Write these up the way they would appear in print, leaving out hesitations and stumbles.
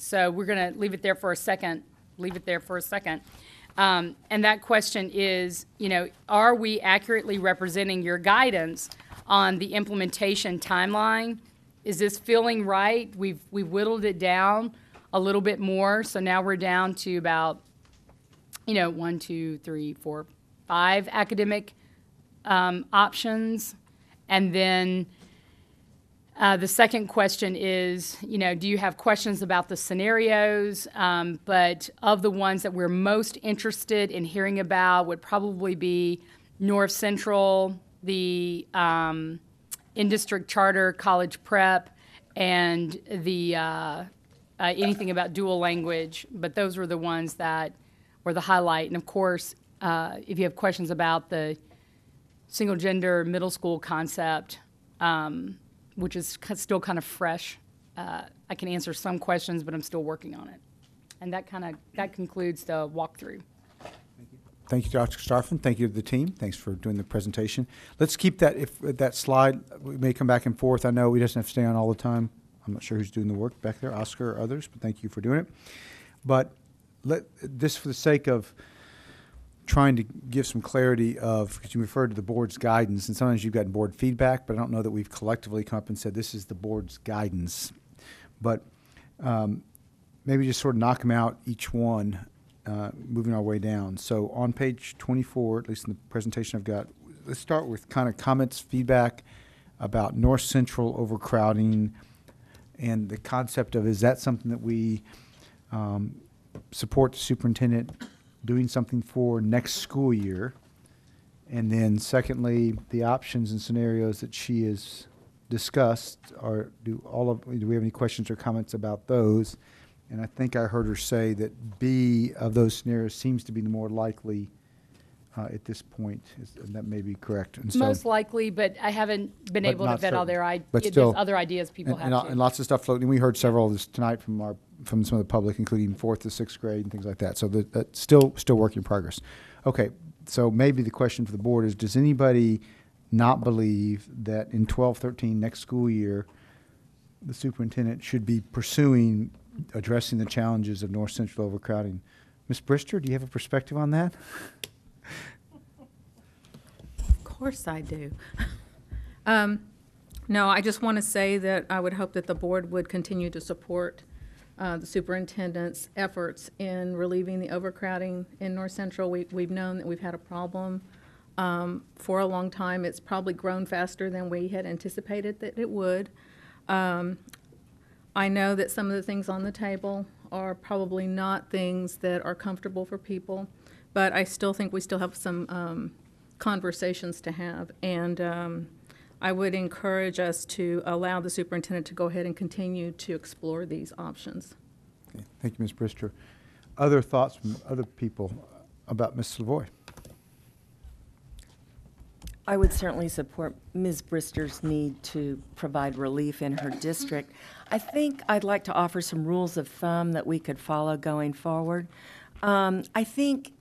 So we're going to leave it there for a second. And that question is, are we accurately representing your guidance on the implementation timeline? Is this feeling right? We've whittled it down a little bit more. So now we're down to about, 1, 2, 3, 4, 5 academic options. And then the second question is, do you have questions about the scenarios? But of the ones that we're most interested in hearing about would probably be North Central, the in-district charter, college prep, and the anything about dual language. But those were the ones that were the highlight. And of course, if you have questions about the single gender middle school concept, which is still kind of fresh, I can answer some questions, but I'm still working on it. And that concludes the walkthrough. Thank you, Dr. Starfin. Thank you to the team. Thanks for doing the presentation. Let's keep that slide. We may come back and forth. I know we doesn't have to stay on all the time. I'm not sure who's doing the work back there, Oscar or others, but thank you for doing it. But this for the sake of trying to give some clarity because you referred to the board's guidance, and sometimes you've gotten board feedback, but I don't know that we've collectively come up and said this is the board's guidance. But maybe just sort of knock them out each one, moving our way down. So on page 24, at least in the presentation I've got, let's start with kind of comments, feedback about North Central overcrowding and the concept of, is that something that we support the superintendent doing something for next school year? And then secondly, the options and scenarios that she has discussed, do we have any questions or comments about those? And I think I heard her say that B of those scenarios seems to be the more likely at this point. And that may be correct. And Most likely, but I haven't been able to vet all their other ideas people have. And lots of stuff floating. We heard several of this tonight from some of the public, including 4th to 6th grade and things like that. So that's still work in progress. Okay, so maybe the question for the board is, does anybody not believe that in 12-13 next school year, the superintendent should be pursuing addressing the challenges of North Central overcrowding? Ms. Brister, do you have a perspective on that? Of course I do. No, I just want to say that I would hope that the board would continue to support the superintendent's efforts in relieving the overcrowding in North Central. We've known that we've had a problem for a long time. It's probably grown faster than we had anticipated that it would. I know that some of the things on the table are probably not things that are comfortable for people, but I still think we still have some conversations to have. And I would encourage us to allow the superintendent to go ahead and continue to explore these options. Okay. Thank you, Ms. Brister. Other thoughts from other people about Ms. Savoy? I would certainly support Ms. Brister's need to provide relief in her district. I think I'd like to offer some rules of thumb that we could follow going forward. I think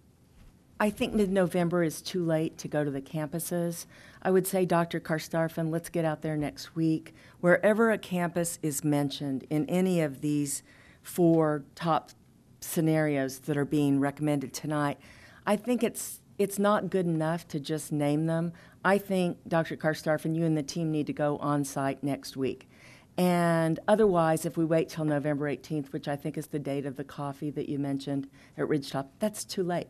mid-November is too late to go to the campuses. I would say, Dr. Karstarfin, let's get out there next week. Wherever a campus is mentioned in any of these 4 top scenarios that are being recommended tonight, I think it's not good enough to just name them. I think, Dr. Karstarfin, you and the team need to go on site next week. And otherwise, if we wait till November 18th, which I think is the date of the coffee that you mentioned at Ridgetop, that's too late.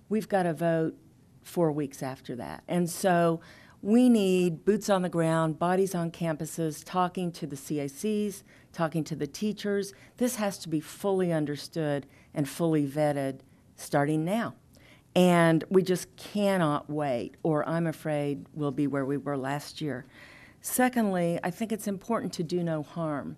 We've got to vote 4 weeks after that. And so we need boots on the ground, bodies on campuses, talking to the CACs, talking to the teachers. This has to be fully understood and fully vetted starting now. And we just cannot wait, or I'm afraid we'll be where we were last year. Secondly, I think it's important to do no harm.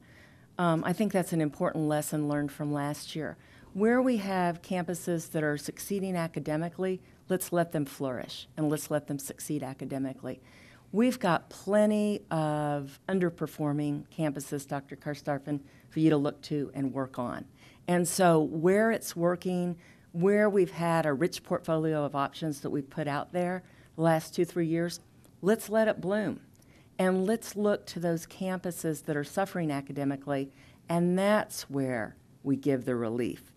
I think that's an important lesson learned from last year. Where we have campuses that are succeeding academically, let's let them flourish and let's let them succeed academically. We've got plenty of underperforming campuses, Dr. Karstarfin, for you to look to and work on. And so where it's working, where we've had a rich portfolio of options that we've put out there the last 2-3 years, let's let it bloom. And let's look to those campuses that are suffering academically, and that's where we give the relief.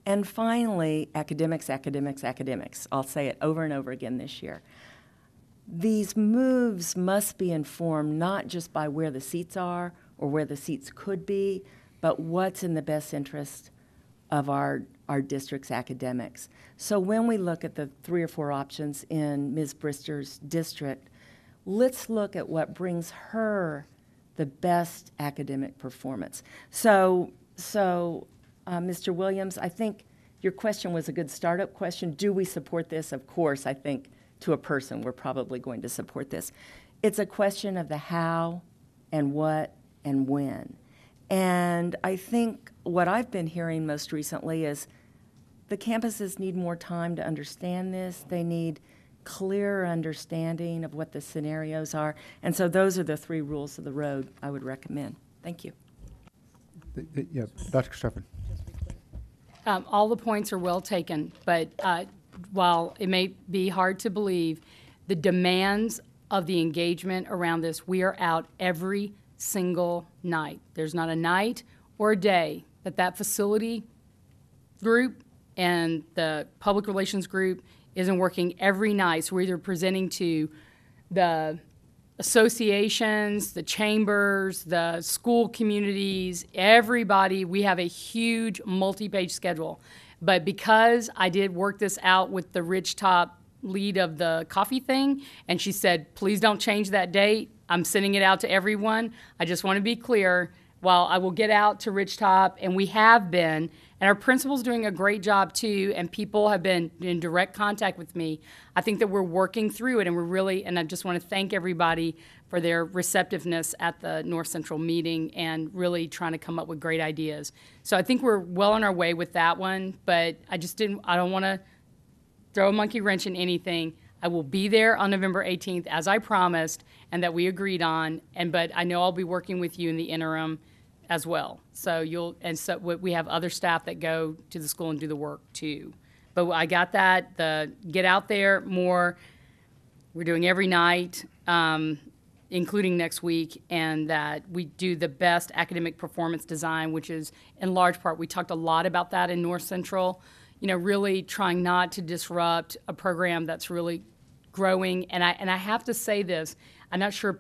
And finally, academics, academics, academics. I'll say it over and over again this year. These moves must be informed not just by where the seats are or where the seats could be, but what's in the best interest of our district's academics. So when we look at the 3 or 4 options in Ms. Brister's district, let's look at what brings her the best academic performance. So Mr. Williams, I think your question was a good startup question. Do we support this? Of course, I think to a person, we're probably going to support this. It's a question of the how and what and when. And I think what I've been hearing most recently is the campuses need more time to understand this. They need clearer understanding of what the scenarios are. And so those are the 3 rules of the road I would recommend. Thank you. Yeah, Dr. Stefan. All the points are well taken, but while it may be hard to believe, the demands of the engagement around this, we are out every single night. There's not a night or a day that facility group and the public relations group isn't working every night. So we're either presenting to the associations, the chambers, the school communities, everybody. We have a huge multi-page schedule. But because I did work this out with the Ridge Top lead of the coffee thing, and she said, please don't change that date, I'm sending it out to everyone. I just want to be clear, while I will get out to Ridge Top, and we have been, and our principal's doing a great job too, and people have been in direct contact with me. I think that we're working through it, and we're really, and I just want to thank everybody for their receptiveness at the North Central meeting and really trying to come up with great ideas. So I think we're well on our way with that one, but I don't want to throw a monkey wrench in anything. I will be there on November 18th, as I promised, and that we agreed on, but I know I'll be working with you in the interim as well. So we have other staff that go to the school and do the work too. But I got that, get out there more. We're doing every night, including next week, and that we do the best academic performance design, which is in large part, we talked a lot about that in North Central, really trying not to disrupt a program that's really growing. And I have to say this, I'm not sure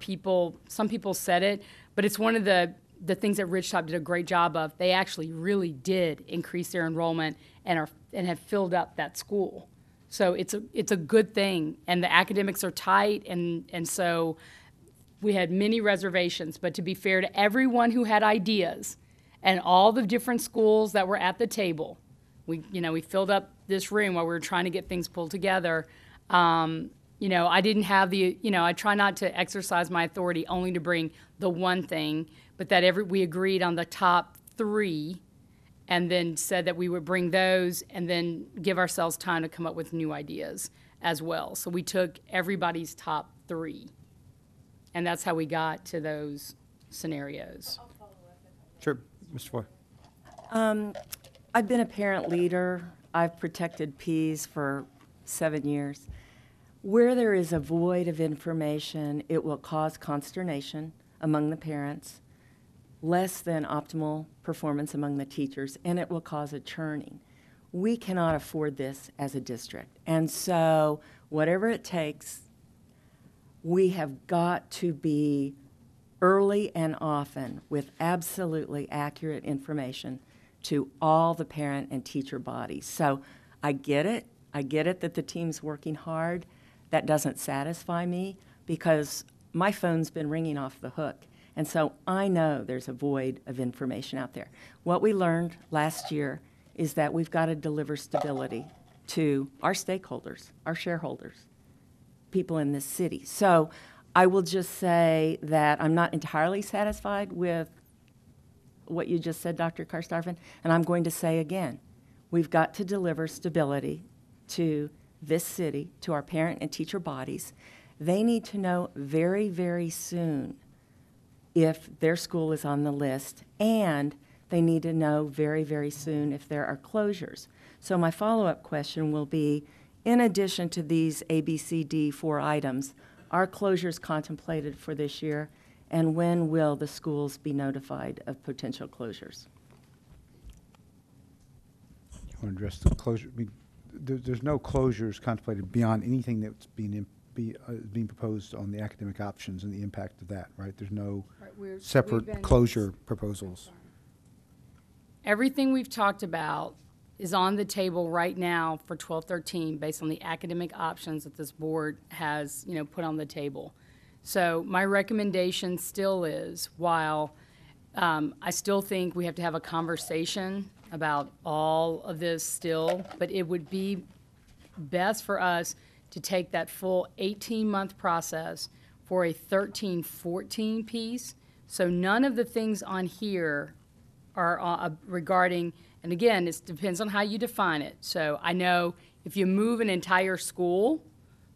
some people said it, but it's one of the things that Ridgetop did a great job of. They actually really did increase their enrollment and have filled up that school. So it's a good thing, and the academics are tight, and so we had many reservations. But to be fair to everyone who had ideas and all the different schools that were at the table, we filled up this room while we were trying to get things pulled together. I didn't have I try not to exercise my authority only to bring the one thing, but that we agreed on the top 3 and then said that we would bring those and then give ourselves time to come up with new ideas as well. So we took everybody's top 3, and that's how we got to those scenarios. Sure, Mr. Foy. I've been a parent leader. I've protected Ps for 7 years. Where there is a void of information, it will cause consternation among the parents, less than optimal performance among the teachers, and it will cause a churning. We cannot afford this as a district. And so whatever it takes, we have got to be early and often with absolutely accurate information to all the parent and teacher bodies. So I get it. I get it that the team's working hard. That doesn't satisfy me because my phone's been ringing off the hook. And so I know there's a void of information out there. What we learned last year is that we've got to deliver stability to our stakeholders, our shareholders, people in this city. So I will just say that I'm not entirely satisfied with what you just said, Dr. Karstafen, and I'm going to say again, we've got to deliver stability to this city, to our parent and teacher bodies. They need to know very, very soon if their school is on the list, and they need to know very, very soon if there are closures. So my follow-up question will be, in addition to these A, B, C, D 4 items, are closures contemplated for this year, and when will the schools be notified of potential closures? want to address the closure? I mean, there's no closures contemplated beyond anything that's being proposed on the academic options and the impact of that, right? There's no we've separate been- closure proposals. Everything we've talked about is on the table right now for 12-13 based on the academic options that this board has, put on the table. So my recommendation still is, while I still think we have to have a conversation about all of this still, but it would be best for us to take that full 18-month process for a 13-14 piece. So none of the things on here are regarding, and again, it depends on how you define it. So I know if you move an entire school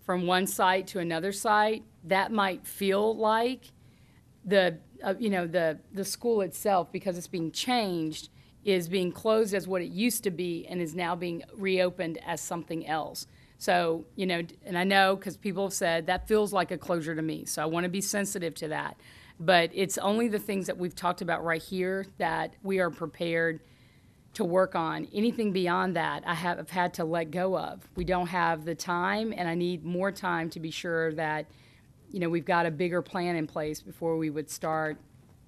from one site to another site, that might feel like the school itself, because it's being changed, is being closed as what it used to be and is now being reopened as something else. So, and I know because people have said that feels like a closure to me. So I want to be sensitive to that. But it's only the things that we've talked about right here that we are prepared to work on. Anything beyond that, I have had to let go of. We don't have the time, and I need more time to be sure that, we've got a bigger plan in place before we would start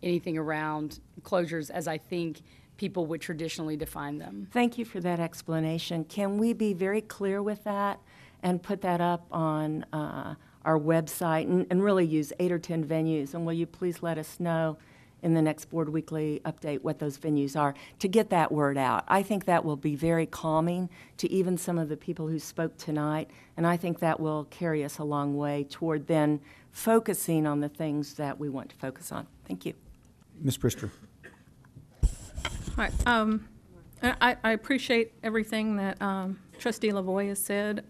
anything around closures as I think people would traditionally define them. Thank you for that explanation. Can we be very clear with that and put that up on our website and really use 8 or 10 venues? And will you please let us know in the next Board Weekly update what those venues are to get that word out? I think that will be very calming to even some of the people who spoke tonight, and I think that will carry us a long way toward then focusing on the things that we want to focus on. Thank you. Ms. Brister. All right. I appreciate everything that Trustee Lavoie has said,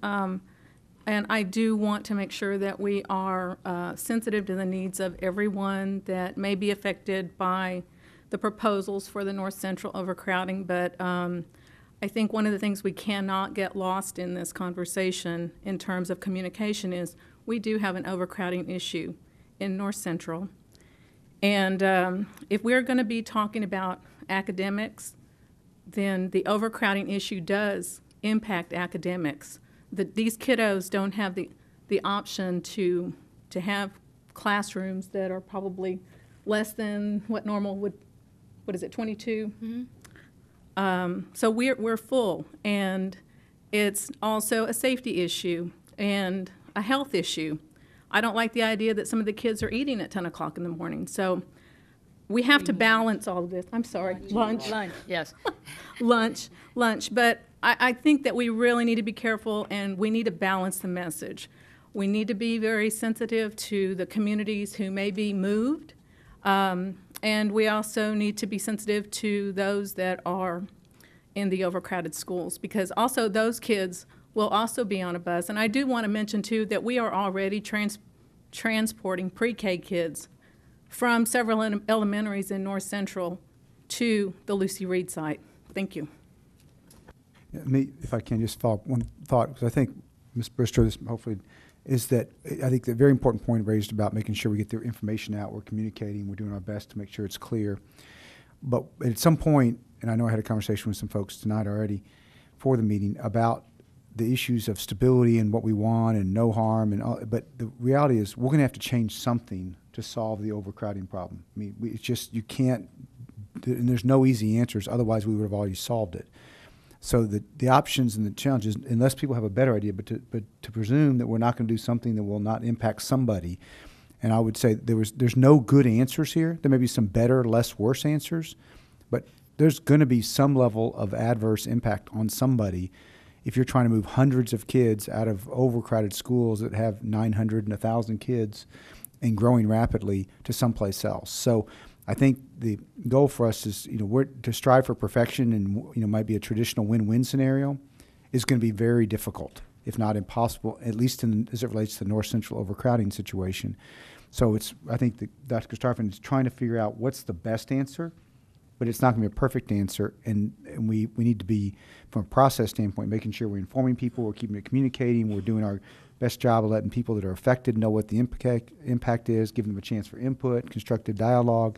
and I do want to make sure that we are sensitive to the needs of everyone that may be affected by the proposals for the North Central overcrowding. But I think one of the things we cannot get lost in this conversation in terms of communication is we do have an overcrowding issue in North Central. And if we're going to be talking about academics, then the overcrowding issue does impact academics. These kiddos don't have the option to have classrooms that are probably less than what normal would, 22? Mm-hmm. So we're full, and it's also a safety issue and a health issue. I don't like the idea that some of the kids are eating at 10 o'clock in the morning. So we have to balance all of this. I'm sorry, lunch. Lunch, yes. lunch. But I think that we really need to be careful, and we need to balance the message. We need to be very sensitive to the communities who may be moved, and we also need to be sensitive to those that are in the overcrowded schools, because also those kids will also be on a bus. And I do want to mention, too, that we are already transporting pre-K kids from several elementaries in North Central to the Lucy Reed site. Thank you. Me, if I can just follow up one thought, because I think, Ms. Brister, this hopefully is that I think the very important point raised about making sure we get the information out, we're communicating, we're doing our best to make sure it's clear. But at some point, and I know I had a conversation with some folks tonight already for the meeting about the issues of stability and what we want and no harm, and all, but the reality is we're going to have to change something to solve the overcrowding problem. I mean, it's just, you can't, and there's no easy answers, otherwise we would have already solved it. So the options and the challenges, unless people have a better idea, but to presume that we're not going to do something that will not impact somebody, and I would say there's no good answers here. There may be some better, less worse answers, but there's going to be some level of adverse impact on somebody if you're trying to move hundreds of kids out of overcrowded schools that have 900 and 1,000 kids and growing rapidly to someplace else. So I think the goal for us is, we're to strive for perfection, and, might be a traditional win-win scenario, is going to be very difficult, if not impossible, at least as it relates to the North Central overcrowding situation. So I think that Dr. Gustafson is trying to figure out what's the best answer, but it's not going to be a perfect answer, and we need to be, from a process standpoint, making sure we're informing people, we're keeping it communicating, we're doing our best job of letting people that are affected know what the impact is, giving them a chance for input, constructive dialogue.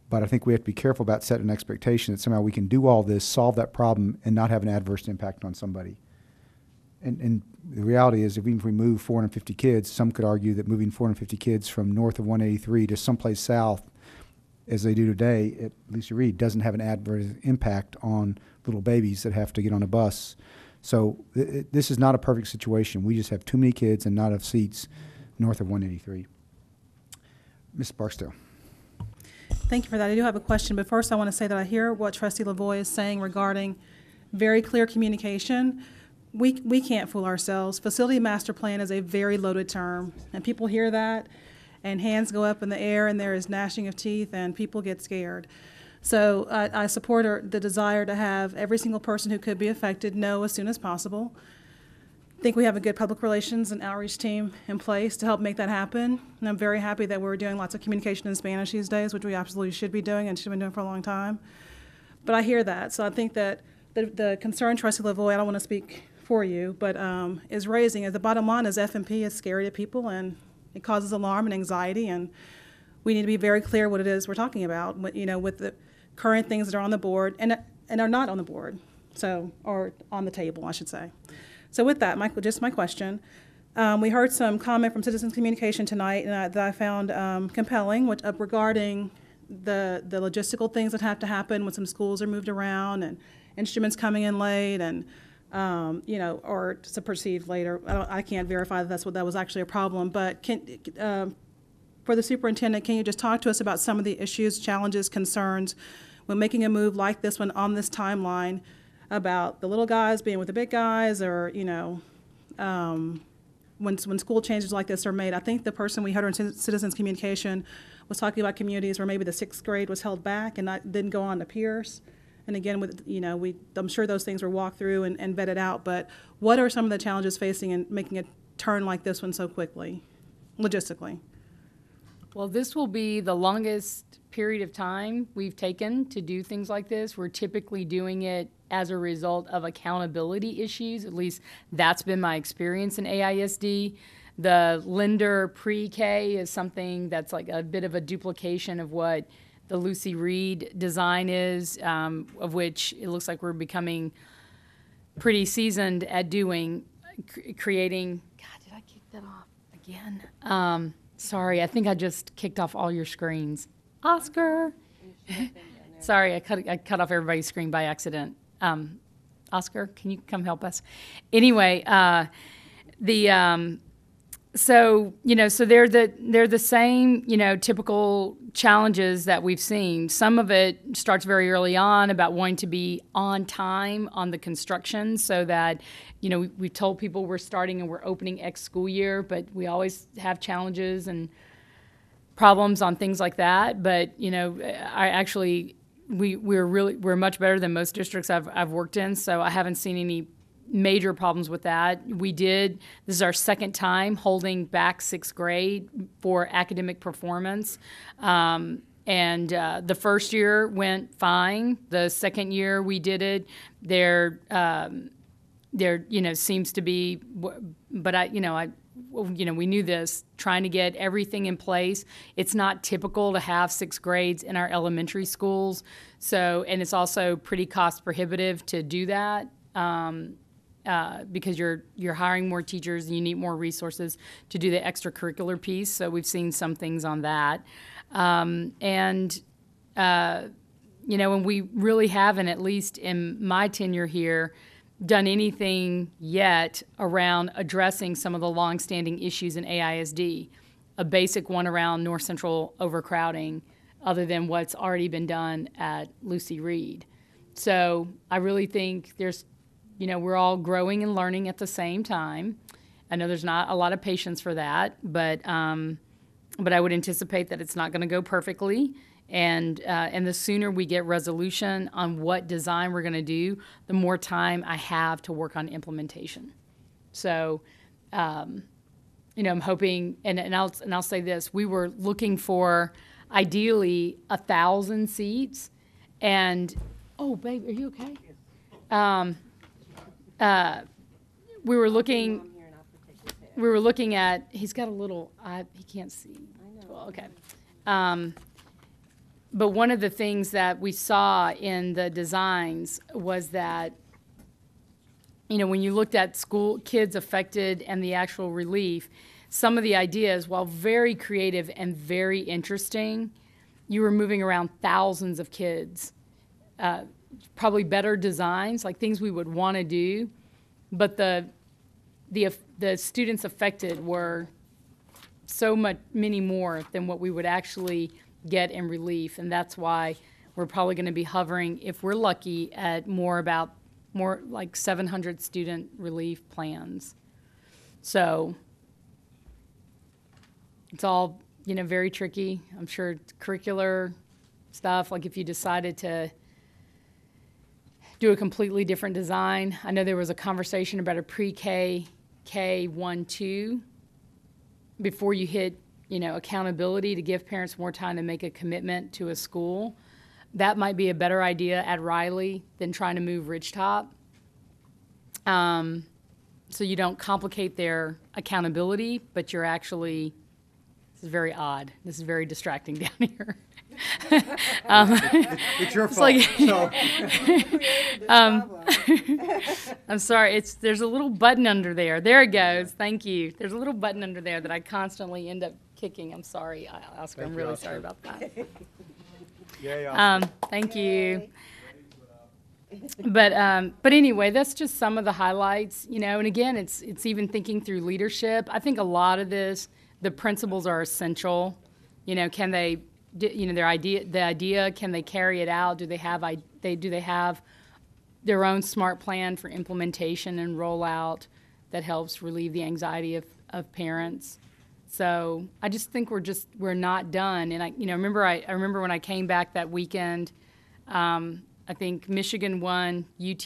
But I think we have to be careful about setting an expectation that somehow we can do all this, solve that problem, and not have an adverse impact on somebody. And the reality is, even if we move 450 kids, some could argue that moving 450 kids from north of 183 to someplace south, as they do today at Lucy Reed, doesn't have an adverse impact on little babies that have to get on a bus. So this is not a perfect situation. We just have too many kids and not enough seats north of 183. Ms. Barstow. Thank you for that. I do have a question, but first I want to say that I hear what Trustee Lavoie is saying regarding very clear communication. We can't fool ourselves. Facility master plan is a very loaded term, and people hear that, and hands go up in the air, and there is gnashing of teeth, and people get scared. So I support the desire to have every single person who could be affected know as soon as possible. I think we have a good public relations and outreach team in place to help make that happen, and I'm very happy that we're doing lots of communication in Spanish these days, which we absolutely should be doing and should have been doing for a long time. But I hear that, so I think that the concern Trustee Lavoie, I don't want to speak for you, but is raising. The bottom line is F&P is scary to people, and it causes alarm and anxiety, and we need to be very clear what it is we're talking about, with the current things that are on the board and are not on the board, or on the table, I should say. So with that, just my question. We heard some comment from Citizens Communication tonight that I found compelling, regarding the logistical things that have to happen when some schools are moved around and instruments coming in late and or to perceived later. I can't verify that was actually a problem, but for the superintendent, can you just talk to us about some of the issues, challenges, concerns when making a move like this one on this timeline about the little guys being with the big guys, or when school changes like this are made? I think the person we heard in Citizens Communication was talking about communities where maybe the 6th grade was held back and didn't go on to Pierce. And again, I'm sure those things were walked through and vetted out, but what are some of the challenges facing in making a turn like this one so quickly, logistically? Well, this will be the longest period of time we've taken to do things like this. We're typically doing it as a result of accountability issues. At least that's been my experience in AISD. The Linder pre-K is something that's like a bit of a duplication of what the Lucy Reed design is, of which it looks like we're becoming pretty seasoned at doing, creating. God, did I kick that off again? Sorry, I think I just kicked off all your screens. Oscar. Sorry, I cut off everybody's screen by accident. Oscar, can you come help us? Anyway, so they're the same, typical challenges that we've seen. Some of it starts very early on about wanting to be on time on the construction, so that, we told people we're starting and we're opening X school year, but we always have challenges and problems on things like that. But, we're much better than most districts I've worked in, so I haven't seen any major problems with that. This is our second time holding back 6th grade for academic performance. And the first year went fine. The second year we did it, there seems to be, but we knew this, trying to get everything in place. It's not typical to have 6th grades in our elementary schools. So, and it's also pretty cost prohibitive to do that. Because you're hiring more teachers and you need more resources to do the extracurricular piece. So we've seen some things on that. And we really haven't, at least in my tenure here, done anything yet around addressing some of the longstanding issues in AISD, a basic one around North Central overcrowding, other than what's already been done at Lucy Reed. So I really think we're all growing and learning at the same time. I know there's not a lot of patience for that, but I would anticipate that it's not going to go perfectly. And the sooner we get resolution on what design we're going to do, the more time I have to work on implementation. So, I'm hoping, and I'll say this: we were looking for ideally 1,000 seats, and oh, babe, are you okay? We were looking at, he's got a little, he can't see. I know. Okay. but one of the things that we saw in the designs was that, when you looked at school kids affected and the actual relief, some of the ideas, while very creative and very interesting, you were moving around thousands of kids. Probably better designs, like things we would want to do, but the students affected were so many more than what we would actually get in relief, and that's why we're probably going to be hovering, if we're lucky, at more like 700 student relief plans. So it's all, very tricky. I'm sure curricular stuff, like if you decided to do a completely different design. I know there was a conversation about a pre-K, K1, 2, before you hit, accountability to give parents more time to make a commitment to a school. That might be a better idea at Riley than trying to move Ridgetop. So you don't complicate their accountability, but you're actually, this is very odd. This is very distracting down here. It's your fault. I'm sorry. There's a little button under there. There it goes. Thank you. There's a little button under there that I constantly end up kicking. I'm sorry, Oscar. I'm really sorry about that. Thank you. But anyway, that's just some of the highlights, and again, it's even thinking through leadership. I think a lot of this, the principles are essential. Can they, the idea, can they carry it out? Do they have their own smart plan for implementation and rollout that helps relieve the anxiety of parents? So I just think we're not done. And I remember when I came back that weekend, I think Michigan won, UT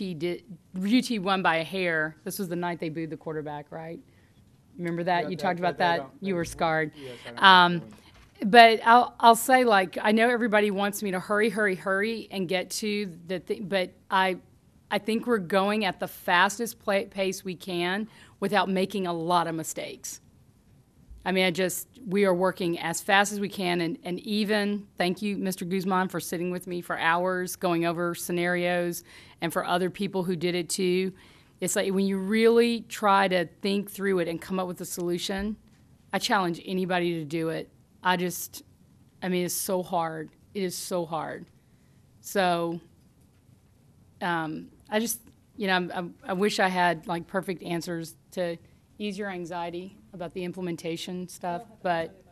won by a hair. This was the night they booed the quarterback, right? Remember that? Yeah, you talked about that. You were scarred. Yes, I But I'll say, like, I know everybody wants me to hurry and get to the thing, but I think we're going at the fastest pace we can without making a lot of mistakes. I mean, we are working as fast as we can, and even, thank you, Mr. Guzman, for sitting with me for hours, going over scenarios, and for other people who did it too. It's like when you really try to think through it and come up with a solution, I challenge anybody to do it. It's so hard. It is so hard. So, I wish I had like perfect answers to ease your anxiety about the implementation stuff, but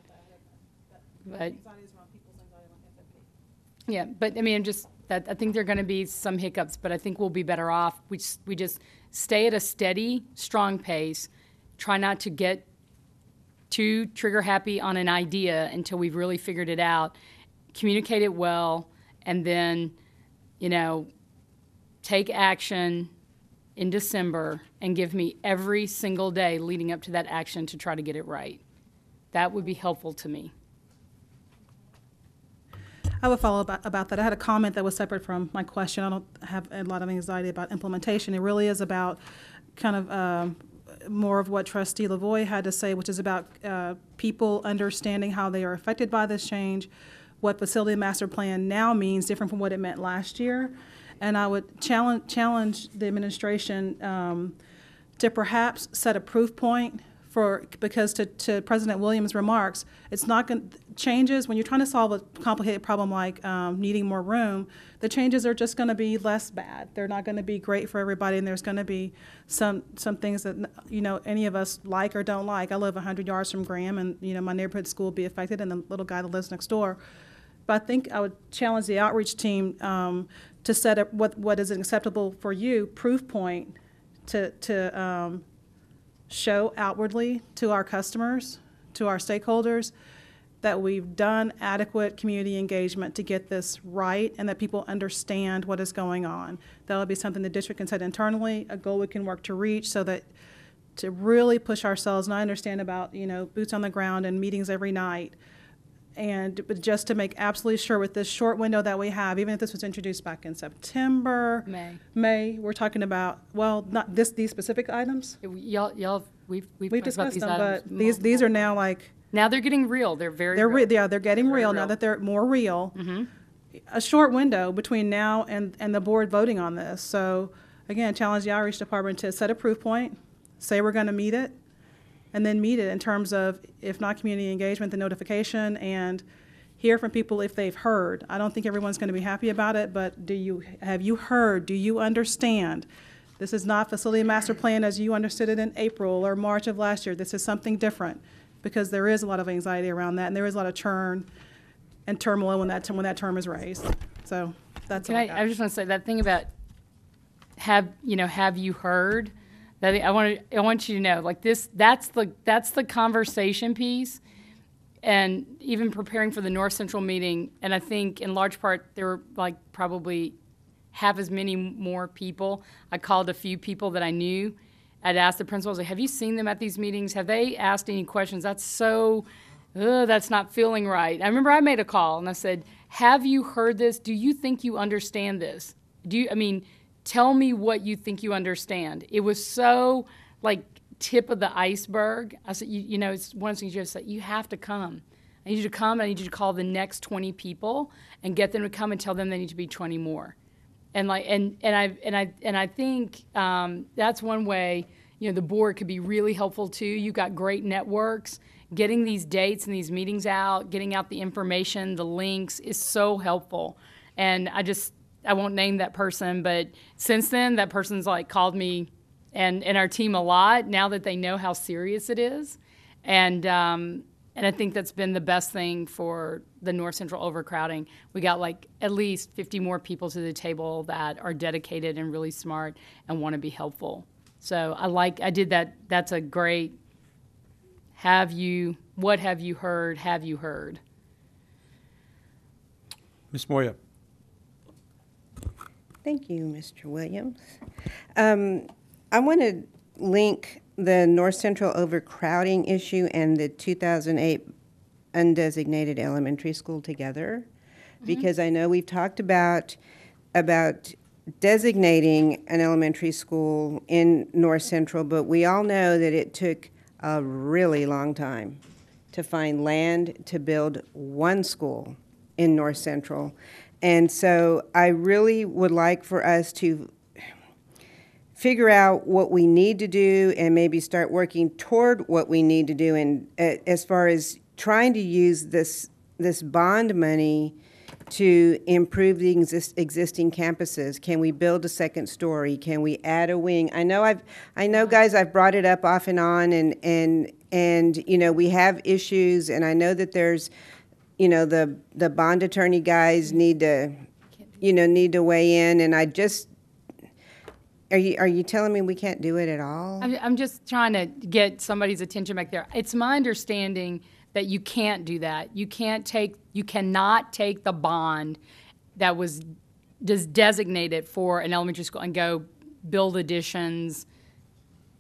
yeah, but I think there are going to be some hiccups, but I think we'll be better off. We just stay at a steady, strong pace, try not to get too trigger happy on an idea until we've really figured it out, communicate it well, and then, take action in December and give me every single day leading up to that action to try to get it right. That would be helpful to me. I would follow about that. I had a comment that was separate from my question. I don't have a lot of anxiety about implementation. It really is about kind of more of what Trustee Lavoie had to say, which is about people understanding how they are affected by this change, what facility master plan now means, different from what it meant last year. And I would challenge the administration to perhaps set a proof point because to President Williams' remarks, it's not going changes when you're trying to solve a complicated problem like needing more room. The changes are just going to be less bad. They're not going to be great for everybody, and there's going to be some things that any of us like or don't like. I live 100 yards from Graham, and my neighborhood school will be affected, and the little guy that lives next door. But I think I would challenge the outreach team to set up what is acceptable for you proof point to show outwardly to our customers, to our stakeholders, that we've done adequate community engagement to get this right and that people understand what is going on. That would be something the district can set internally, a goal we can work to reach, so that to really push ourselves, and I understand about boots on the ground and meetings every night, but just to make absolutely sure with this short window that we have, even if this was introduced back in September, May, we're talking about, well, not these specific items. We've discussed them, but these are now like. Now they're getting real. They're getting real real now that they're more real. Mm-hmm. a short window between now and the board voting on this. So again, challenge the outreach department to set a proof point, say we're going to meet it, and then meet it in terms of, if not community engagement, the notification, and hear from people if they've heard. I don't think everyone's going to be happy about it, but have you heard? Do you understand? This is not facility master plan as you understood it in April or March of last year. This is something different, because there is a lot of anxiety around that, and there is a lot of churn and turmoil when that term is raised. So that's all I got. I just want to say that thing about have you heard? That I want you to know, like this, that's the conversation piece. And even preparing for the North Central meeting, and I think in large part there were like probably half as many more people. I called a few people that I knew. I'd asked the principals, like, have you seen them at these meetings? Have they asked any questions? That's not feeling right. I remember I made a call and I said, have you heard this? Do you think you understand this? Tell me what you think you understand. It was so like tip of the iceberg. I said, it's one of the things you have to say, you have to come. I need you to come. I need you to call the next 20 people and get them to come and tell them they need to be 20 more. And I think that's one way, the board could be really helpful too. You've got great networks. Getting these dates and these meetings out, getting out the information, the links is so helpful. And I won't name that person, but since then, that person's like called me and our team a lot now that they know how serious it is. And I think that's been the best thing for the North Central overcrowding. We got like at least 50 more people to the table that are dedicated and really smart and want to be helpful. So I did that. That's a great, what have you heard? Have you heard? Ms. Moya. Thank you, Mr. Williams. I want to link the North Central overcrowding issue and the 2008 undesignated elementary school together, because I know we've talked about designating an elementary school in North Central, but we all know that it took a really long time to find land to build one school in North Central. And so I really would like for us to figure out what we need to do and maybe start working toward what we need to do, and as far as trying to use this bond money to improve the existing campuses. Can we build a second story? Can we add a wing? I know, guys, I've brought it up off and on, and we have issues, and I know that there's the bond attorney guys need to weigh in, and are you telling me we can't do it at all? I'm just trying to get somebody's attention back there. It's my understanding that you can't do that. You cannot take the bond that was just designated for an elementary school and go build additions,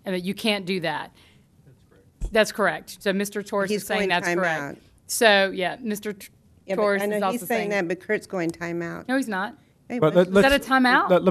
and that you can't do that. That's correct. So Mr. Torres is saying that's correct. Out. So, yeah, Mr. Torres I know is also he's saying that, but Kurt's going timeout. No, he's not. Hey, But what? Is that a timeout? Let's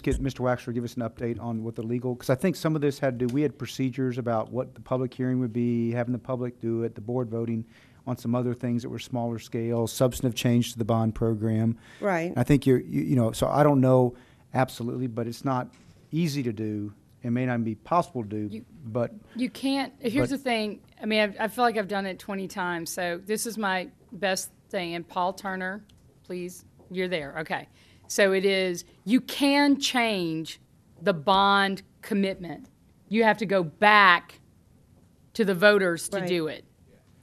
get Mr. Waxler give us an update on what the legal, because I think some of this we had procedures about what the public hearing would be, having the public do it, the board voting on some other things that were smaller scale, substantive change to the bond program. Right. I think so I don't know absolutely, but it's not easy to do. It may not be possible to do, but. You can't. Here's the thing. I mean, I feel like I've done it 20 times, so this is my best thing. And Paul Turner, please, you're there. Okay. So it is, you can change the bond commitment. You have to go back to the voters to do it.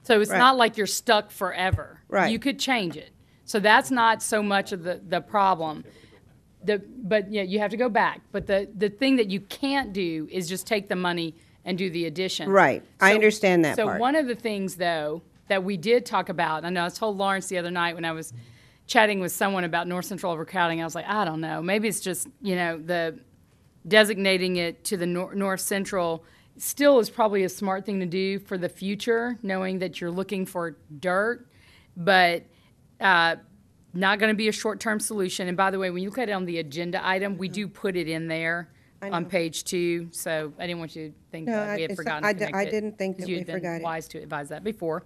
So it's not like you're stuck forever. Right. You could change it. So that's not so much of the problem. But yeah, you have to go back. But the thing that you can't do is just take the money and do the addition. Right. I understand that so part. So one of the things, though, that we did talk about, I know I told Lawrence the other night when I was chatting with someone about North Central overcrowding, I was like, I don't know. Maybe it's just, the designating it to the North Central still is probably a smart thing to do for the future, knowing that you're looking for dirt, but not going to be a short-term solution. And by the way, when you look at it on the agenda item, we do put it in there I on know. page 2, so I didn't want you to think No, that we I- had it's- forgotten I to d- connect I it, didn't think 'cause that you we had been forgot it. wise to advise that before.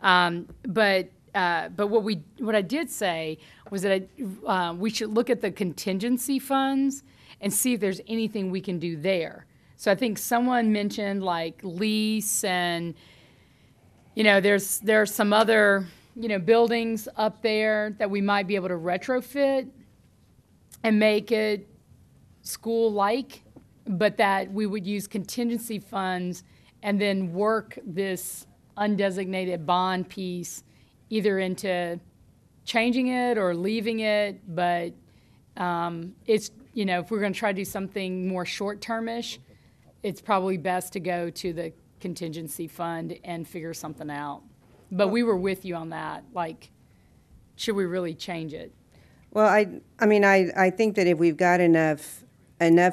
But what I did say was that we should look at the contingency funds and see if there's anything we can do there. So I think someone mentioned like lease and, there's some other, buildings up there that we might be able to retrofit and make it school-like, but that we would use contingency funds and then work this undesignated bond piece either into changing it or leaving it, but it's, if we're going to try to do something more short-termish, it's probably best to go to the contingency fund and figure something out. But we were with you on that, like, should we really change it? Well, I think that if we've got enough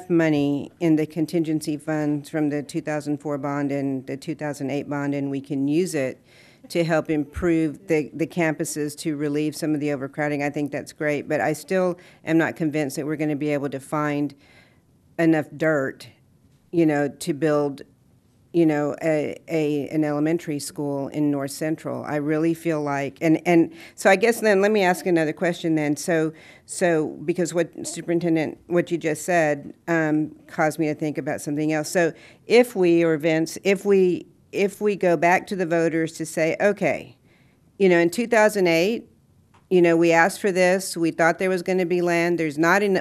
money in the contingency funds from the 2004 bond and the 2008 bond, and we can use it to help improve the campuses to relieve some of the overcrowding, I think that's great. But I still am not convinced that we're going to be able to find enough dirt, to build, an elementary school in North Central. I really feel like, and so I guess then let me ask another question then. So because what what you just said caused me to think about something else. So if we, or Vince, if we go back to the voters to say, okay, in 2008, we asked for this, we thought there was going to be land,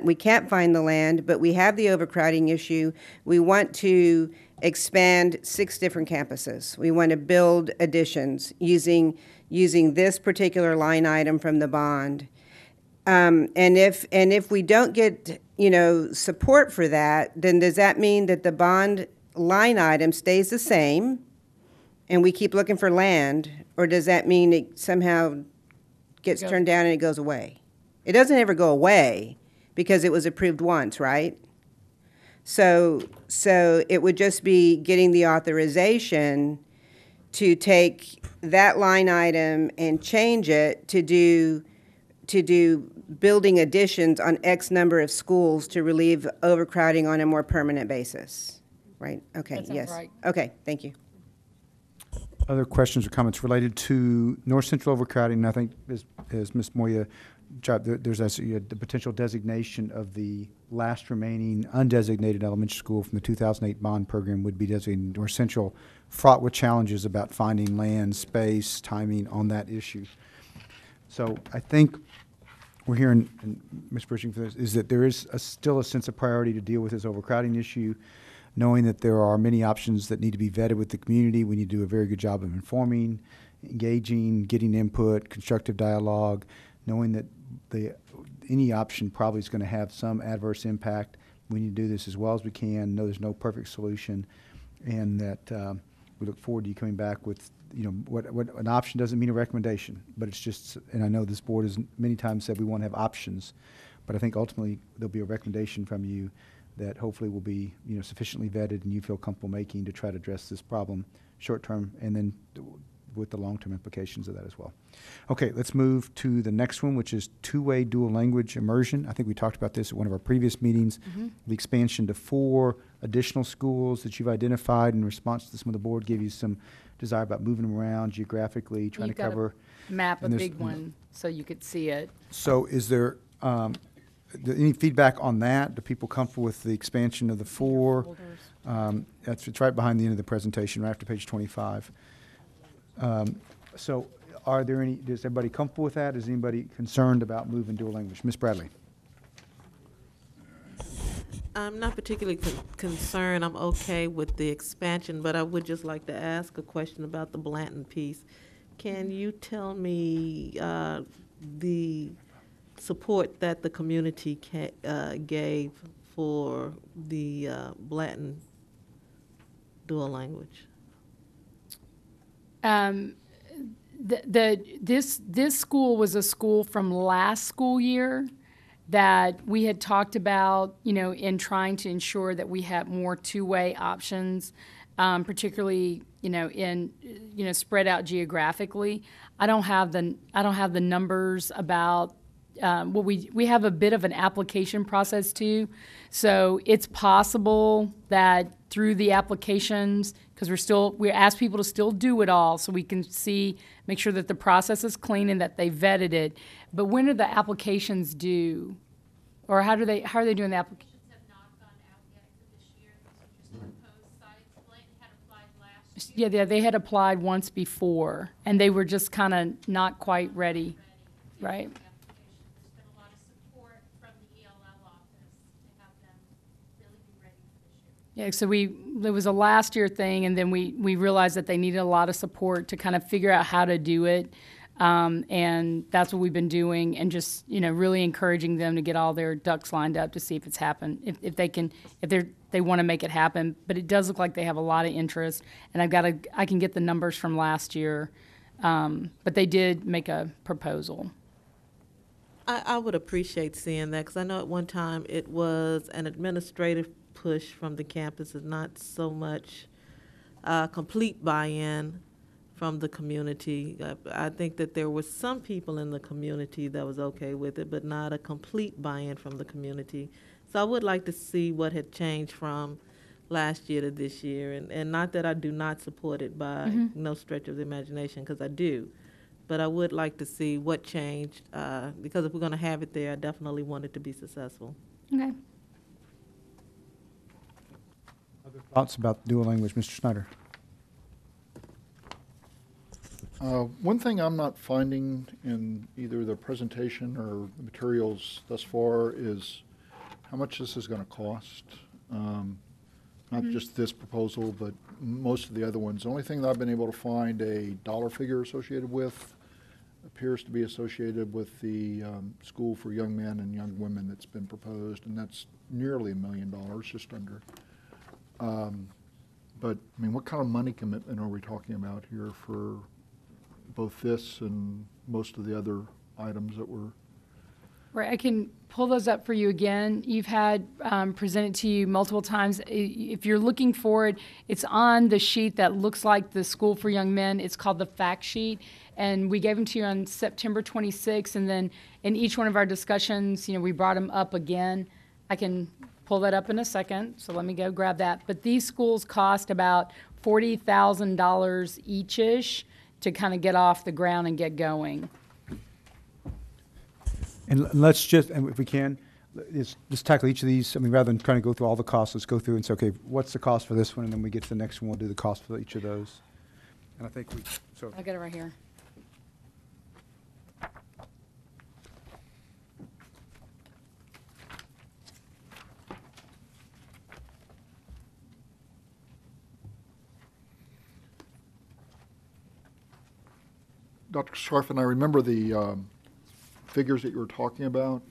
we can't find the land, but we have the overcrowding issue. We want to expand 6 different campuses. We want to build additions using this particular line item from the bond. And if we don't get, support for that, then does that mean that the bond line item stays the same and we keep looking for land, or does that mean it somehow gets turned down and it goes away? It doesn't ever go away because it was approved once, right? So it would just be getting the authorization to take that line item and change it to do building additions on X number of schools to relieve overcrowding on a more permanent basis, right? Okay, That sounds yes. right. Okay, thank you. Other questions or comments related to North Central overcrowding? I think as Ms. Moya, there's actually the potential designation of the last remaining undesignated elementary school from the 2008 bond program would be designated North Central, fraught with challenges about finding land, space, timing on that issue. So I think we're hearing, and Ms. Bridging for this, is that there is still a sense of priority to deal with this overcrowding issue, knowing that there are many options that need to be vetted with the community. We need to do a very good job of informing, engaging, getting input, constructive dialogue, knowing that any option probably is going to have some adverse impact. We need to do this as well as we can, know there's no perfect solution, and that we look forward to you coming back with, what an option doesn't mean a recommendation, but it's just, and I know this board has many times said we want to have options, but I think ultimately there'll be a recommendation from you that hopefully will be, sufficiently vetted and you feel comfortable making to try to address this problem short term and then with the long-term implications of that as well. Okay, let's move to the next one, which is two-way dual language immersion. I think we talked about this at one of our previous meetings. The expansion to 4 additional schools that you've identified in response to some of the board gave you some desire about moving them around geographically, trying You've to got a cover. Map, a and there's- big one, so you could see it. So is there any feedback on that? Do people comfortable with the expansion of the 4? It's right behind the end of the presentation, right after page 25. So are there is everybody comfortable with that? Is anybody concerned about moving dual language? Ms. Bradley? I'm not particularly concerned. I'm okay with the expansion, but I would just like to ask a question about the Blanton piece. Can you tell me the support that the community gave for the Blanton dual language? This school was a school from last school year that we had talked about, in trying to ensure that we have more two-way options, particularly, spread out geographically. I don't have the numbers about we have a bit of an application process too. So it's possible that through the applications, because we ask people to still do it all so we can make sure that the process is clean and that they vetted it. But when are the applications due? Or how are they doing the application? Have not gone out yet for this year. These are just proposed sites. Blanton had applied last year. Yeah, they had applied once before, and they were just kind of not quite ready, right? There's been a lot of support from the ELL office to have them really be ready for this year. Yeah, so there was a last year thing, and then we realized that they needed a lot of support to kind of figure out how to do it. And that's what we've been doing, and just, really encouraging them to get all their ducks lined up to see if it's happened, if they want to make it happen. But it does look like they have a lot of interest, and I can get the numbers from last year. But they did make a proposal. I would appreciate seeing that, because I know at one time it was an administrative push from the campus and not so much complete buy-in from the community. I think that there were some people in the community that was okay with it, but not a complete buy-in from the community. So I would like to see what had changed from last year to this year, and not that I do not support it by no stretch of the imagination, because I do. But I would like to see what changed, because if we're going to have it there, I definitely want it to be successful. Okay. Other thoughts about dual language, Mr. Snyder? One thing I'm not finding in either the presentation or the materials thus far is how much this is going to cost. Not just this proposal, but most of the other ones. The only thing that I've been able to find a dollar figure associated with appears to be associated with the School for Young Men and Young Women that's been proposed, and that's nearly $1 million, just under. But, I mean, what kind of money commitment are we talking about here for both this and most of the other items that were? Right, I can pull those up for you again. You've had presented to you multiple times. If you're looking for it, it's on the sheet that looks like the School for Young Men. It's called the fact sheet, and we gave them to you on September 26th, and then in each one of our discussions, we brought them up again. I can pull that up in a second, so let me go grab that. But these schools cost about $40,000 each-ish to kind of get off the ground and get going. And let's just, and if we can, let's tackle each of these. I mean, rather than trying to go through all the costs, let's go through and say, okay, what's the cost for this one? And then we get to the next one, we'll do the cost for each of those. And I think I got it right here. Dr. Scarfin, I remember the figures that you were talking about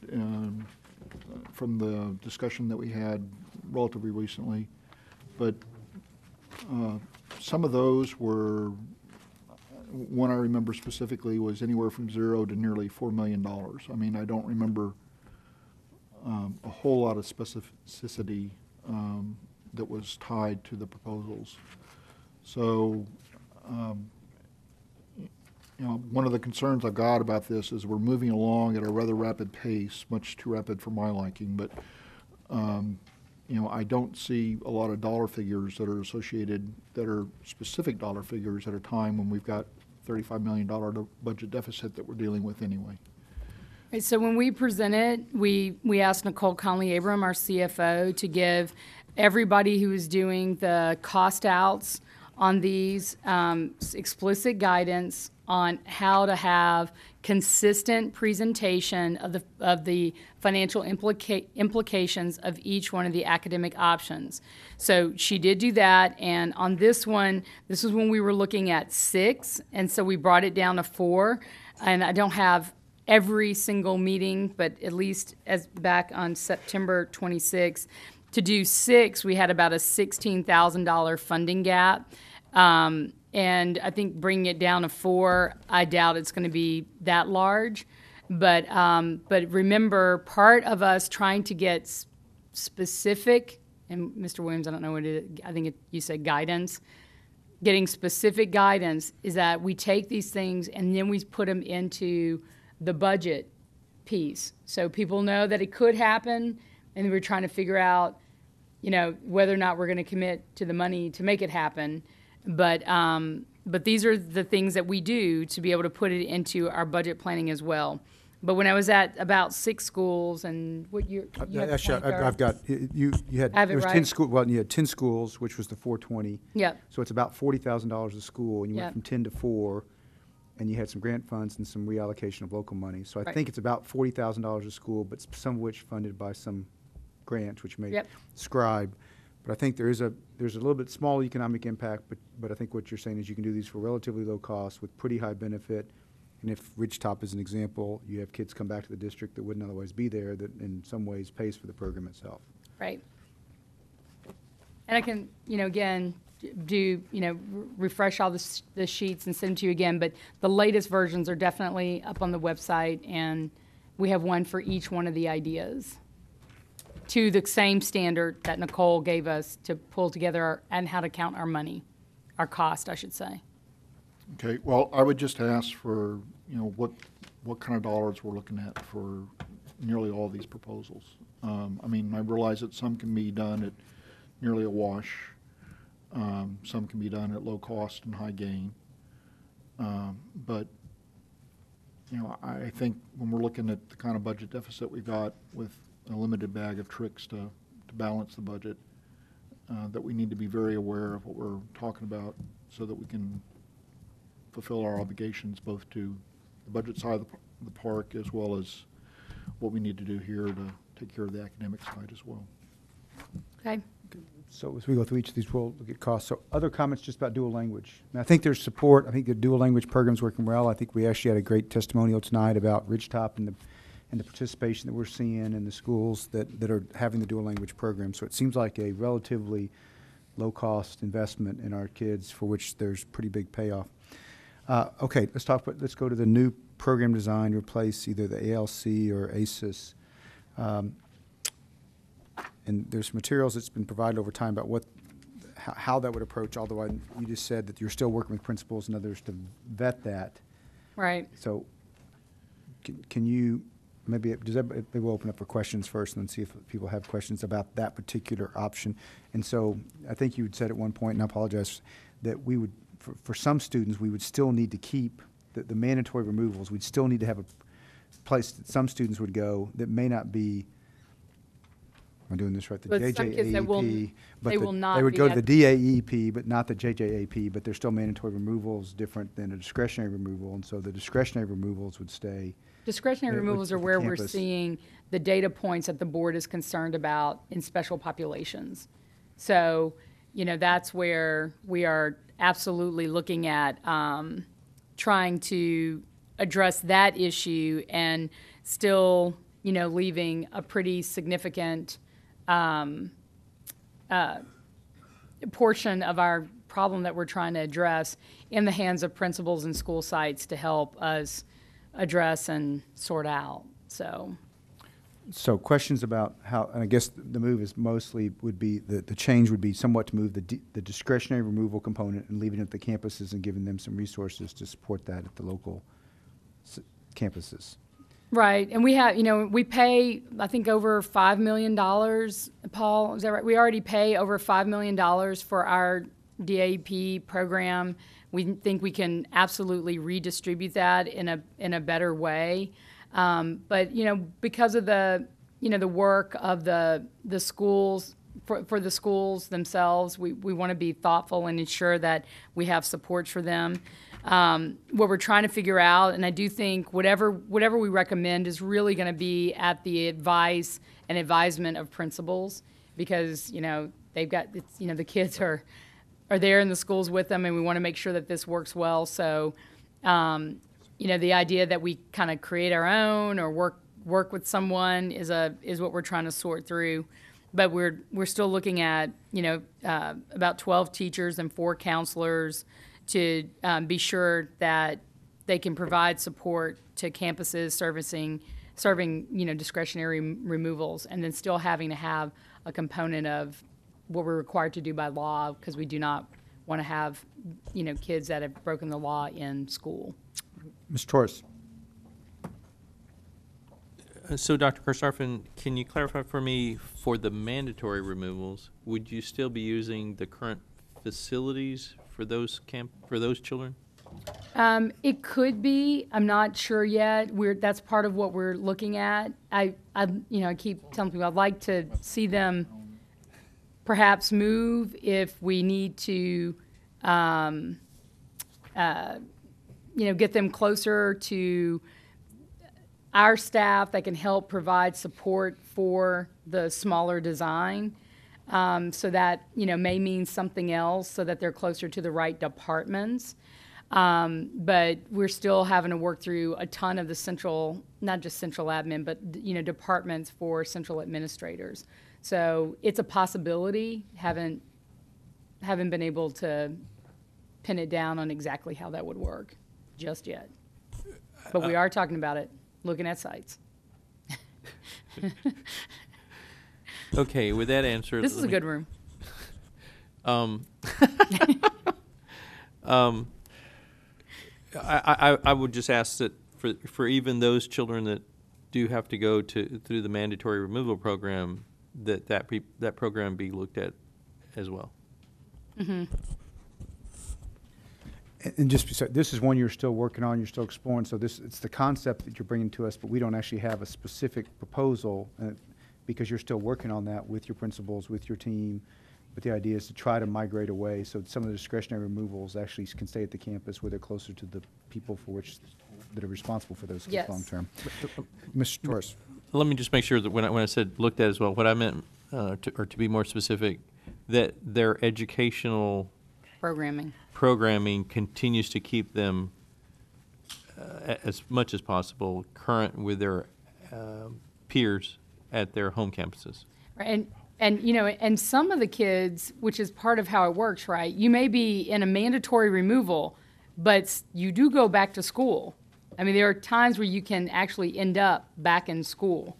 from the discussion that we had relatively recently, but some of those were, one I remember specifically was anywhere from 0 to nearly $4 million. I mean, I don't remember a whole lot of specificity that was tied to the proposals. So, one of the concerns I've got about this is we're moving along at a rather rapid pace, much too rapid for my liking, but I don't see a lot of dollar figures that are associated, that are specific dollar figures at a time when we've got $35 million budget deficit that we're dealing with anyway. Right, so when we presented, we asked Nicole Conley-Abram, our CFO, to give everybody who is doing the cost outs on these explicit guidance on how to have consistent presentation of the financial implications of each one of the academic options. So she did do that, and on this one, this was when we were looking at 6, and so we brought it down to 4, and I don't have every single meeting, but at least as back on September 26th, to do 6, we had about a $16,000 funding gap. And I think bringing it down to 4, I doubt it's going to be that large. But remember, part of us trying to get specific, and Mr. Williams, I don't know what it is, I think you said guidance. Getting specific guidance is that we take these things and then we put them into the budget piece. So people know that it could happen, and we're trying to figure out, whether or not we're going to commit to the money to make it happen. But these are the things that we do to be able to put it into our budget planning as well. But when I was at about 6 schools, and what you have the Actually, point there. I've got, you had, I have it it was right. 10 school, well, you had 10 schools, which was the 420. Yep. So it's about $40,000 a school, and you went Yep. from 10 to 4, and you had some grant funds and some reallocation of local money. So I Right. think it's about $40,000 a school, but some of which funded by some grant, which may Yep. describe. But I think there's a little bit small economic impact, but I think what you're saying is you can do these for relatively low cost with pretty high benefit. And if Ridgetop is an example, you have kids come back to the district that wouldn't otherwise be there, that in some ways pays for the program itself. Right. And I can, again, do, refresh all the sheets and send them to you again, but the latest versions are definitely up on the website, and we have one for each one of the ideas to the same standard that Nicole gave us to pull together and how to count our money, our cost, I should say. Okay, well, I would just ask for, what kind of dollars we're looking at for nearly all these proposals. I realize that some can be done at nearly a wash. Some can be done at low cost and high gain. But, I think when we're looking at the kind of budget deficit we got with a limited bag of tricks to balance the budget, that we need to be very aware of what we're talking about so that we can fulfill our obligations both to the budget side of the park as well as what we need to do here to take care of the academic side as well. Okay? So as we go through each of these, we'll look at costs. So other comments just about dual language? And I think there's support. I think the dual language program's working well. I think we actually had a great testimonial tonight about Ridgetop and the participation that we're seeing in the schools that are having the dual language program. So it seems like a relatively low-cost investment in our kids for which there's pretty big payoff. Okay, let's go to the new program design, replace either the ALC or ASIS. And there's materials that's been provided over time about how that would approach, although you just said that you're still working with principals and others to vet that. Right. So can you, maybe we'll open up for questions first and then see if people have questions about that particular option. And so I think you had said at one point, and I apologize, that we would, for some students, we would still need to keep the mandatory removals. We'd still need to have a place that some students would go that may not be, am I doing this right? The But some kids that will- JJAEP. But they will not They would be go to at- the DAEP, but not the JJAP, but they're still mandatory removals, different than a discretionary removal. And so the discretionary removals would stay. Discretionary Yeah, with- removals are with the where we're campus. seeing the data points that the board is concerned about in special populations. So, that's where we are absolutely looking at trying to address that issue and still, leaving a pretty significant portion of our problem that we're trying to address in the hands of principals and school sites to help us address and sort out. So questions about how, and I guess the move is mostly would be, the change would be somewhat to move the discretionary removal component and leaving it at the campuses and giving them some resources to support that at the local campuses. Right, and we have, we pay, I think, over $5 million, Paul, is that right? We already pay over $5 million for our DAP program. We think we can absolutely redistribute that in a better way. But, because of the work of the schools, for the schools themselves, we want to be thoughtful and ensure that we have support for them. What we're trying to figure out, and I do think whatever we recommend is really going to be at the advice and advisement of principals, because, they've got, the kids are there in the schools with them, and we want to make sure that this works well. So, the idea that we kind of create our own or work with someone is what we're trying to sort through. But we're still looking at, about 12 teachers and 4 counselors to be sure that they can provide support to campuses serving discretionary removals, and then still having to have a component of what we're required to do by law, because we do not want to have, kids that have broken the law in school. Ms. Torres. So, Dr. Karstoffen, can you clarify for me, for the mandatory removals, would you still be using the current facilities for those children? It could be. I'm not sure yet. That's part of what we're looking at. I keep telling people I'd like to see them perhaps move if we need to, get them closer to our staff that can help provide support for the smaller design. So that, may mean something else so that they're closer to the right departments. But we're still having to work through a ton of the central, not just central admin, but, departments for central administrators. So it's a possibility. Haven't been able to pin it down on exactly how that would work just yet. But we are talking about it, looking at sites. Okay, with that answer. This is a good room. I would just ask that for even those children that do have to go through the mandatory removal program, that program be looked at as well. Mm-hmm. And just, so this is one you're still working on, you're still exploring, so it's the concept that you're bringing to us, but we don't actually have a specific proposal, because you're still working on that with your principals, with your team. But the idea is to try to migrate away, so some of the discretionary removals actually can stay at the campus where they're closer to the people that are responsible for those Yes. long term. Mr. Torres. Let me just make sure that when I said looked at as well, what I meant, to be more specific, that their educational programming continues to keep them as much as possible current with their peers at their home campuses. Right. And some of the kids, which is part of how it works, right? You may be in a mandatory removal, but you do go back to school. I mean, there are times where you can actually end up back in school.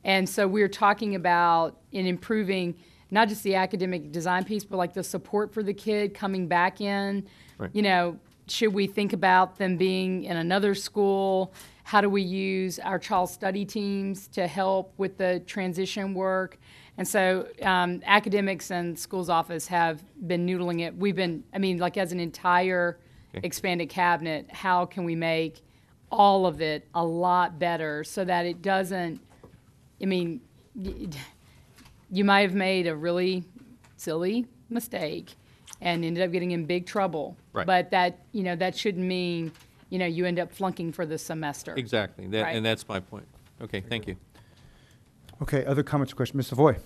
And so we're talking about in improving not just the academic design piece, but like the support for the kid coming back in. Right. Should we think about them being in another school? How do we use our child study teams to help with the transition work? And so academics and schools office have been noodling it. As an entire expanded cabinet, how can we make all of it a lot better so that it doesn't, you might have made a really silly mistake and ended up getting in big trouble. Right. But that shouldn't mean, you end up flunking for the semester. Exactly. Right. And that's my point. Okay, thank you. Okay, other comments or questions? Ms. Savoy.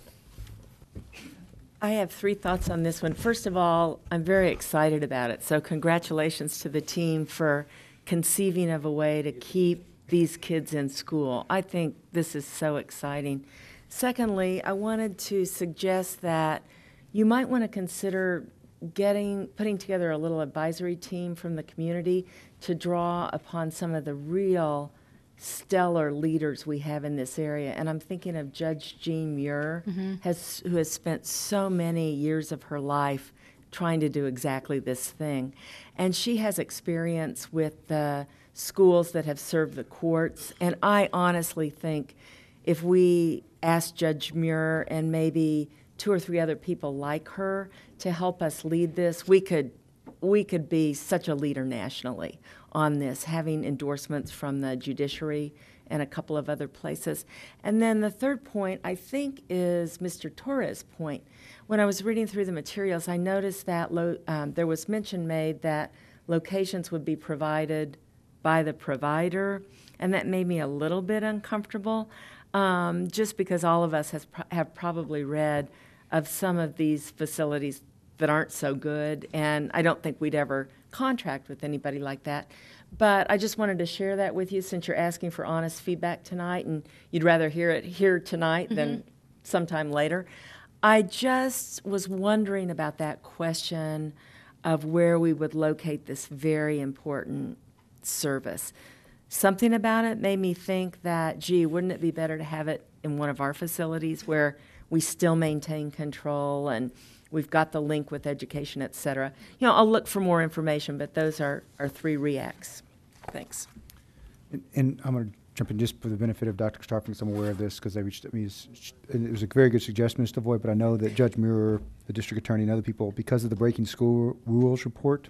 I have 3 thoughts on this one. First of all, I'm very excited about it. So congratulations to the team for conceiving of a way to keep these kids in school. I think this is so exciting. Secondly, I wanted to suggest that you might want to consider putting together a little advisory team from the community to draw upon some of the real stellar leaders we have in this area. And I'm thinking of Judge Jean Muir, who has spent so many years of her life trying to do exactly this thing. And she has experience with the schools that have served the courts. And I honestly think if we ask Judge Muir and maybe 2 or 3 other people like her to help us lead this, we could be such a leader nationally on this, having endorsements from the judiciary and a couple of other places. And then the third point, I think, is Mr. Torres' point. When I was reading through the materials, I noticed that there was mention made that locations would be provided by the provider, and that made me a little bit uncomfortable, just because all of us have probably read of some of these facilities that aren't so good, and I don't think we'd ever contract with anybody like that. But I just wanted to share that with you since you're asking for honest feedback tonight, and you'd rather hear it here tonight than sometime later. I just was wondering about that question of where we would locate this very important service. Something about it made me think that, gee, wouldn't it be better to have it in one of our facilities where we still maintain control and we've got the link with education, et cetera. I'll look for more information, but those are 3 reacts. Thanks. And I'm going to jump in just for the benefit of Dr. Starfin, because I'm aware of this, because they reached out to me. And it was a very good suggestion, Mr. Voigt, but I know that Judge Muir, the district attorney, and other people, because of the Breaking School Rules report,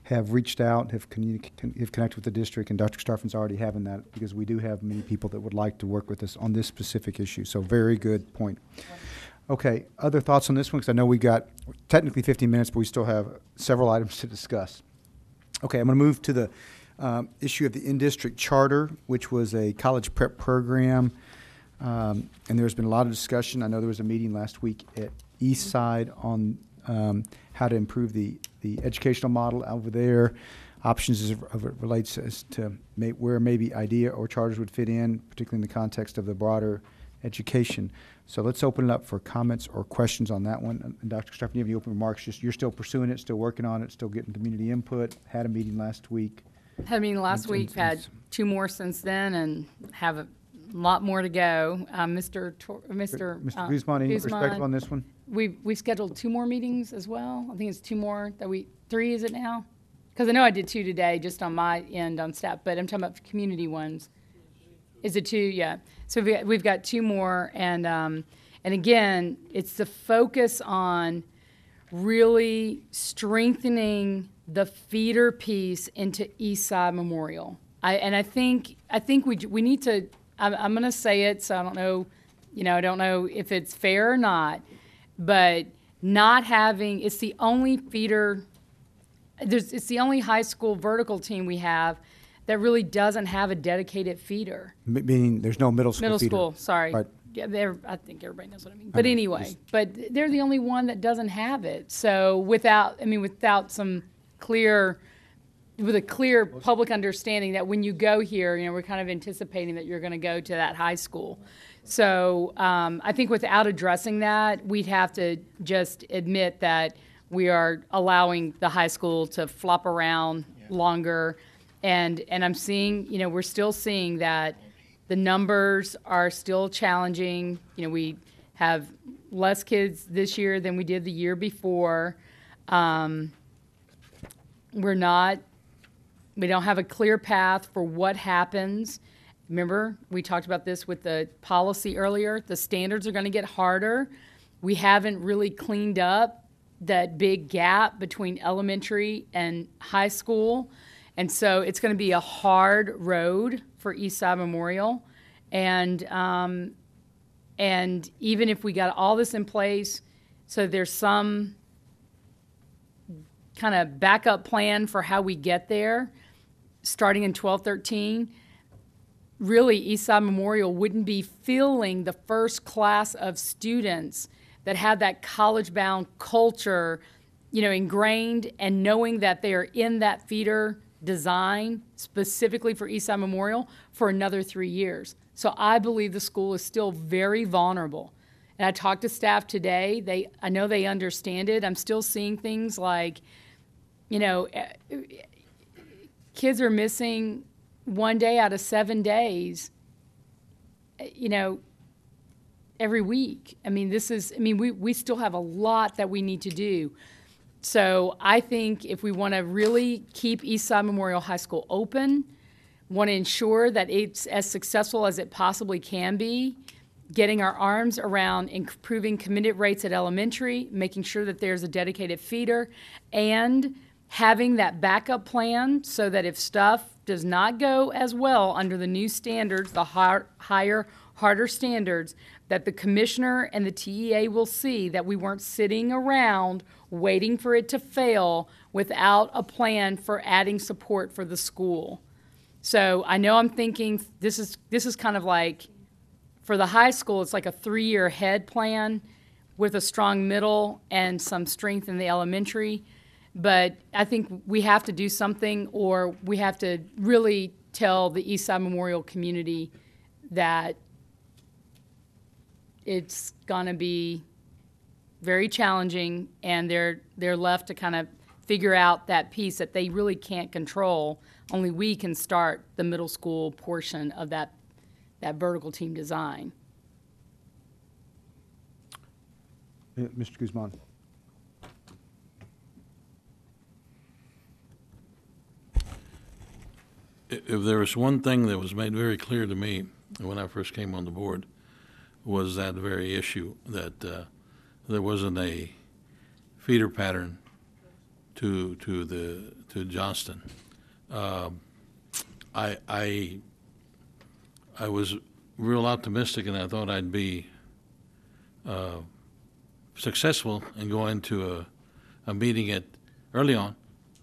have reached out, have connected with the district, and Dr. Starfin's already having that, because we do have many people that would like to work with us on this specific issue. So very good point. Okay, other thoughts on this one? Because I know we got technically 15 minutes, but we still have several items to discuss. Okay, I'm going to move to the issue of the in-district charter, which was a college prep program. And there's been a lot of discussion. I know there was a meeting last week at Eastside on how to improve the educational model over there. Options as it relates as to where maybe IDEA or charters would fit in, particularly in the context of the broader education. So let's open it up for comments or questions on that one. And Dr. Stephan, you have any open remarks? Just you're still pursuing it, still working on it, still getting community input. Had a meeting last week. I mean, last week, had 2 more since then and have a lot more to go. Mr. Guzman, any perspective on this one? We've scheduled 2 more meetings as well. I think it's 2 more that 3 is it now? Because I know I did 2 today just on my end on staff, but I'm talking about community ones. Is it 2? Yeah. So we've got 2 more, and again, it's the focus on really strengthening the feeder piece into Eastside Memorial. I think we need to. I'm going to say it, so I don't know. I don't know if it's fair or not, but not having it's the only feeder. It's the only high school vertical team we have that really doesn't have a dedicated feeder. Meaning there's no middle school feeder. Middle school, sorry. Right. Yeah, I think everybody knows what I mean. But anyway, but they're the only one that doesn't have it. So without some with a clear public understanding that when you go here, we're kind of anticipating that you're going to go to that high school. So I think without addressing that, we'd have to just admit that we are allowing the high school to flop around longer. And I'm seeing, we're still seeing that the numbers are still challenging. We have less kids this year than we did the year before. We don't have a clear path for what happens. Remember, we talked about this with the policy earlier. The standards are going to get harder. We haven't really cleaned up that big gap between elementary and high school. And so it's going to be a hard road for Eastside Memorial. And even if we got all this in place, so there's some kind of backup plan for how we get there, starting in 12-13, really Eastside Memorial wouldn't be filling the first class of students that have that college-bound culture, ingrained, and knowing that they are in that feeder design specifically for Eastside Memorial for another 3 years. So I believe the school is still very vulnerable. And I talked to staff today. I know they understand it. I'm still seeing things like, kids are missing 1 day out of 7 days, every week. We still have a lot that we need to do. So I think if we want to really keep Eastside Memorial High School open, want to ensure that it's as successful as it possibly can be, getting our arms around improving committed rates at elementary, making sure that there's a dedicated feeder, and having that backup plan so that if stuff does not go as well under the new standards, the higher, harder standards, that the commissioner and the TEA will see that we weren't sitting around waiting for it to fail without a plan for adding support for the school. So I know I'm thinking this is kind of like, for the high school, it's like a 3-year head plan with a strong middle and some strength in the elementary. But I think we have to do something, or we have to really tell the Eastside Memorial community that it's going to be very challenging, and they're left to kind of figure out that piece that they really can't control. Only we can start the middle school portion of that vertical team design. Mr. Guzman. if there was one thing that was made very clear to me when I first came on the board, was that very issue, that there wasn't a feeder pattern to Johnston. I was real optimistic, and I thought I'd be successful in going to a meeting early on,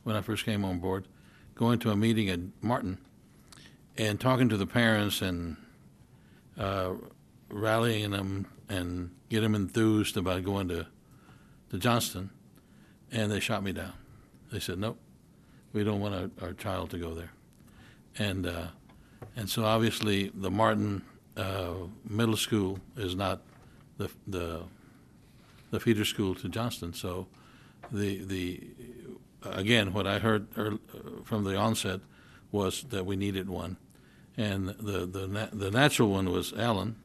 when I first came on board, going to a meeting at Martin and talking to the parents and rallying them and get them enthused about going to Johnston, and they shot me down. They said, nope, we don't want our child to go there. And so obviously the Martin Middle School is not the feeder school to Johnston. So again, what I heard from the onset was that we needed one, and the natural one was Allen.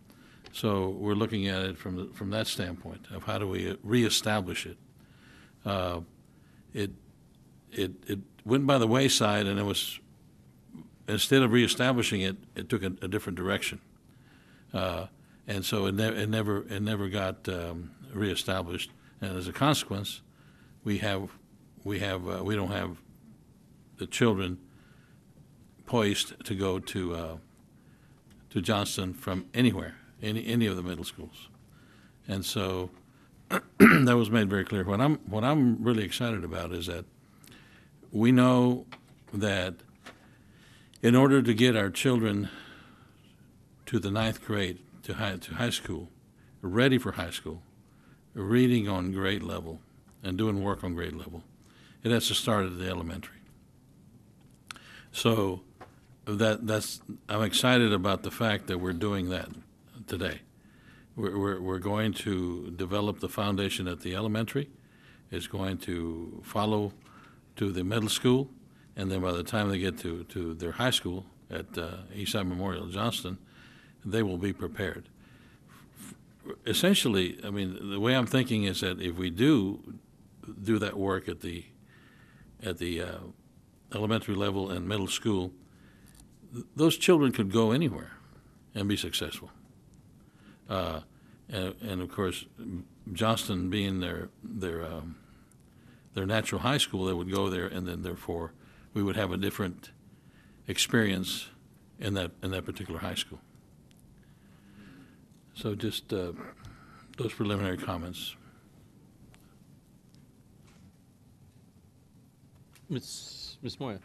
So we're looking at it from that standpoint of how do we reestablish it. It went by the wayside, and it was, instead of reestablishing it, it took a different direction, and so it never got reestablished. And as a consequence, we don't have the children poised to go to Johnston from anywhere, any of the middle schools, and so that was made very clear. What I'm really excited about is that we know that in order to get our children to the 9th grade, to high school, ready for high school, reading on grade level and doing work on grade level, it has to start at the elementary. So I'm excited about the fact that we're doing that today. We're going to develop the foundation at the elementary. It's going to follow to the middle school, and then by the time they get to their high school at Eastside Memorial Johnston, they will be prepared. Essentially, I mean, the way I'm thinking is that if we do that work at the elementary level and middle school, those children could go anywhere and be successful. And of course, Johnston being their natural high school, they would go there, and then therefore we would have a different experience in that particular high school. So just those preliminary comments. Ms. Moya.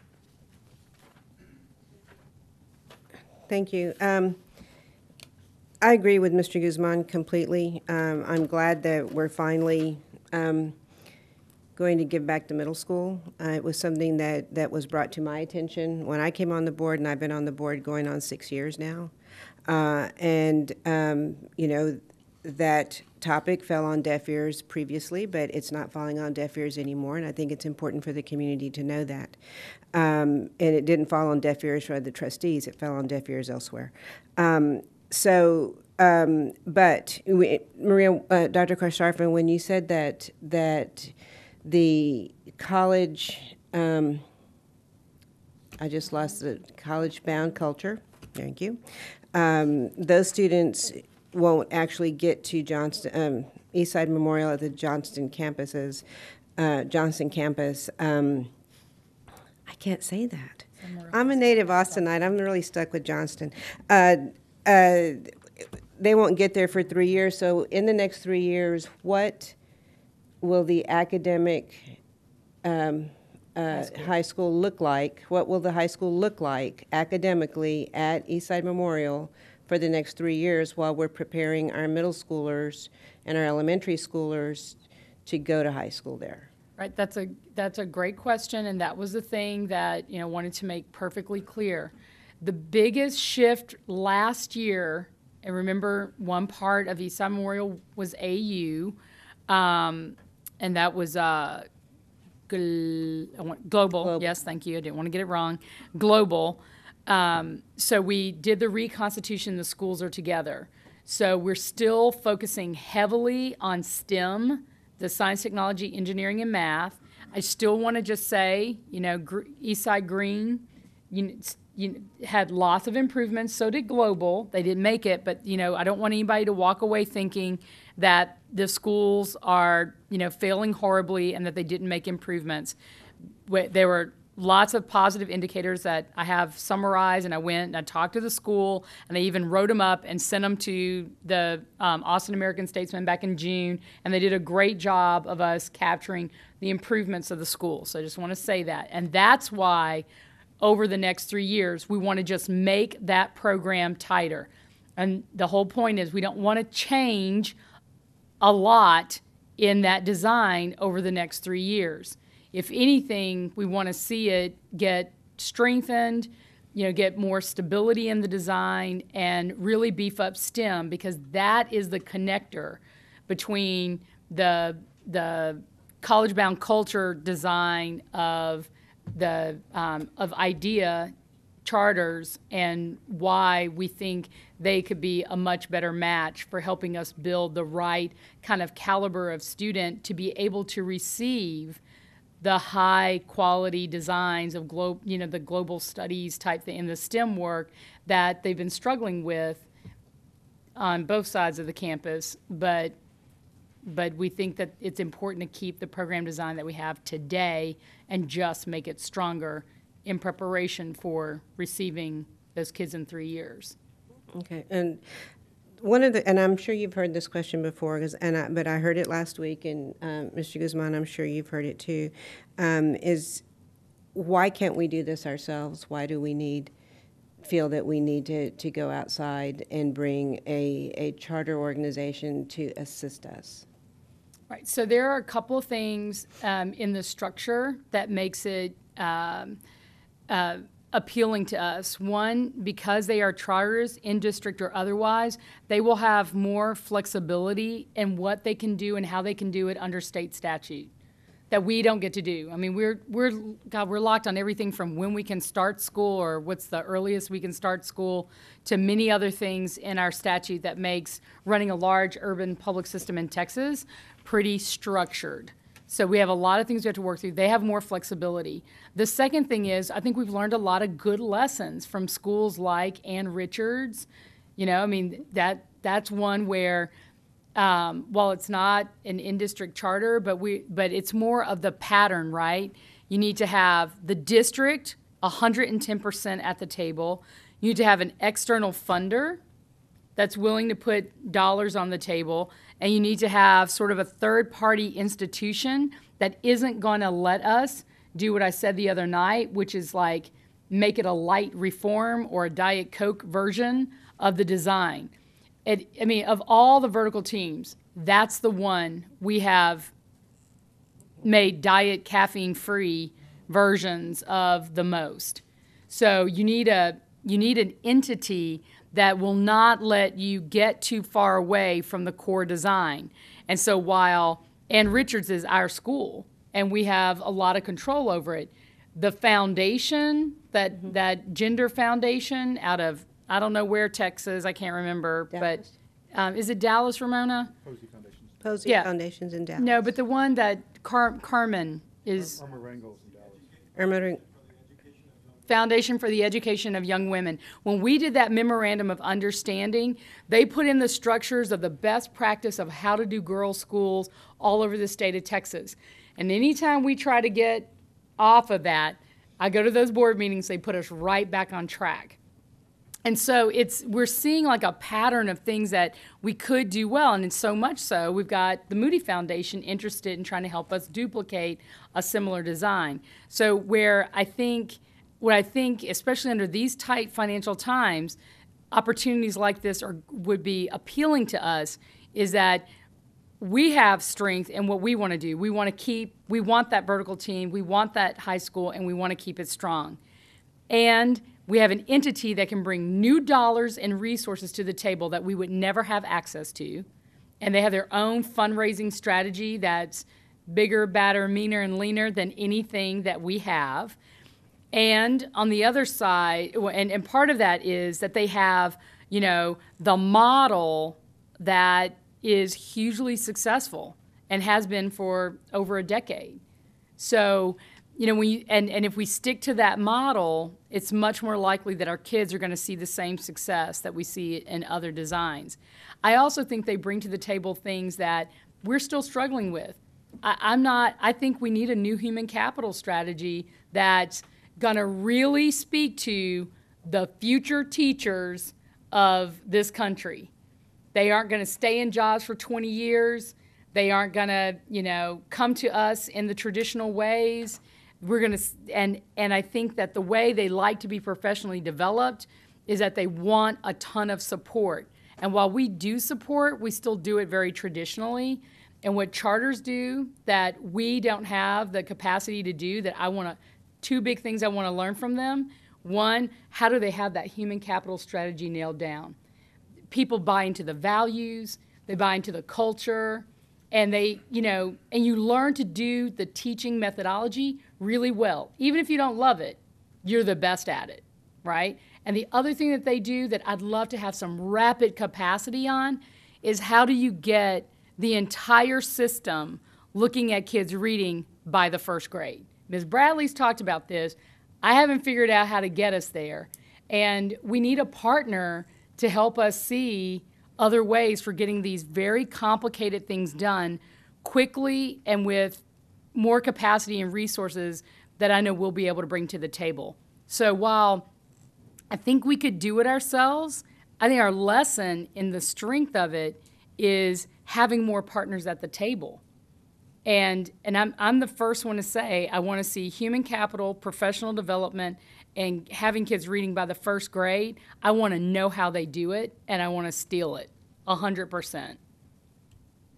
Thank you. I agree with Mr. Guzman completely. I'm glad that we're finally going to give back to middle school. It was something that was brought to my attention when I came on the board, and I've been on the board going on 6 years now. You know, that topic fell on deaf ears previously, but it's not falling on deaf ears anymore, and I think it's important for the community to know that. And it didn't fall on deaf ears for the trustees, it fell on deaf ears elsewhere. But Maria, Dr. Karstarfan, when you said that the college, I just lost the college-bound culture, thank you, those students won't actually get to Johnston, Eastside Memorial at the Johnston campuses, Johnston campus. I can't say that. I'm a native Austinite. I'm really stuck with Johnston. They won't get there for 3 years. So in the next 3 years, what will the academic high school look like? What will the high school look like academically at Eastside Memorial for the next 3 years while we're preparing our middle schoolers and our elementary schoolers to go to high school there? Right, that's a great question, and that was the thing that, wanted to make perfectly clear. The biggest shift last year, and remember, one part of Eastside Memorial was AU, and that was global. Yes, thank you. I didn't want to get it wrong. Global. So we did the reconstitution. The schools are together. So we're still focusing heavily on STEM, the science, technology, engineering, and math. I still want to just say, Eastside Green, had lots of improvements. So did Global. They didn't make it, but I don't want anybody to walk away thinking that the schools are failing horribly and that they didn't make improvements. There were lots of positive indicators that I have summarized, and I went and I talked to the school, and I even wrote them up and sent them to the Austin American Statesman back in June, and they did a great job of us capturing the improvements of the school. So I just want to say that. And that's why over the next 3 years, we want to just make that program tighter. And the whole point is we don't want to change a lot in that design over the next 3 years. If anything, we want to see it get strengthened, get more stability in the design, and really beef up STEM, because that is the connector between the college-bound culture design of the of IDEA charters, and why we think they could be a much better match for helping us build the right kind of caliber of student to be able to receive the high quality designs of the global studies type thing and the STEM work that they've been struggling with on both sides of the campus. But we think that it's important to keep the program design that we have today and just make it stronger in preparation for receiving those kids in 3 years. Okay, and and I'm sure you've heard this question before, but I heard it last week, and Mr. Guzman, I'm sure you've heard it too, is why can't we do this ourselves? Why do we feel that we need to go outside and bring a charter organization to assist us? Right, so there are a couple of things in the structure that makes it appealing to us. One, because they are charters, in district or otherwise, they will have more flexibility in what they can do and how they can do it under state statute that we don't get to do. I mean, we're locked on everything from when we can start school, or what's the earliest we can start school, to many other things in our statute that makes running a large urban public system in Texas pretty structured. So we have a lot of things we have to work through. They have more flexibility. The second thing is, I think we've learned a lot of good lessons from schools like Ann Richards. That's one where, while it's not an in-district charter, but it's more of the pattern, right? You need to have the district 110% at the table. You need to have an external funder that's willing to put dollars on the table, and you need to have sort of a third-party institution that isn't going to let us do what I said the other night, which is like make it a light reform or a Diet Coke version of the design. Of all the vertical teams, that's the one we have made diet caffeine-free versions of the most. So you need an entity that will not let you get too far away from the core design. And so while Ann Richards is our school and we have a lot of control over it, the foundation, that gender foundation out of, I don't know where Texas, I can't remember, Dallas. But is it Dallas, Ramona? Posey Yeah. Foundations in Dallas. No, but the one that Carmen is. Irma Foundation for the Education of Young Women. When we did that memorandum of understanding, they put in the structures of the best practice of how to do girls' schools all over the state of Texas. And anytime we try to get off of that, I go to those board meetings, they put us right back on track. And so we're seeing like a pattern of things that we could do well, and it's so much so we've got the Moody Foundation interested in trying to help us duplicate a similar design. So what I think, especially under these tight financial times, opportunities like this would be appealing to us, is that we have strength in what we want to do. We want that vertical team, we want that high school, and we want to keep it strong. And we have an entity that can bring new dollars and resources to the table that we would never have access to. And they have their own fundraising strategy that's bigger, badder, meaner, and leaner than anything that we have. And on the other side, and part of that is that they have, the model that is hugely successful and has been for over a decade. So, and if we stick to that model, it's much more likely that our kids are going to see the same success that we see in other designs. I also think they bring to the table things that we're still struggling with. I think we need a new human capital strategy that's going to really speak to the future teachers of this country. They aren't going to stay in jobs for 20 years. They aren't going to, come to us in the traditional ways. We're going to, and I think that the way they like to be professionally developed is that they want a ton of support. And while we do support, we still do it very traditionally. And what charters do that we don't have the capacity to do, that two big things I want to learn from them. One, how do they have that human capital strategy nailed down? People buy into the values, they buy into the culture, and and you learn to do the teaching methodology really well. Even if you don't love it, you're the best at it, right? And the other thing that they do that I'd love to have some rapid capacity on is how do you get the entire system looking at kids reading by the first grade? Ms. Bradley's talked about this. I haven't figured out how to get us there. And we need a partner to help us see other ways for getting these very complicated things done quickly and with more capacity and resources that I know we'll be able to bring to the table. So while I think we could do it ourselves, I think our lesson in the strength of it is having more partners at the table. And I'm the first one to say I want to see human capital, professional development, and having kids reading by the first grade. I want to know how they do it, and I want to steal it 100%.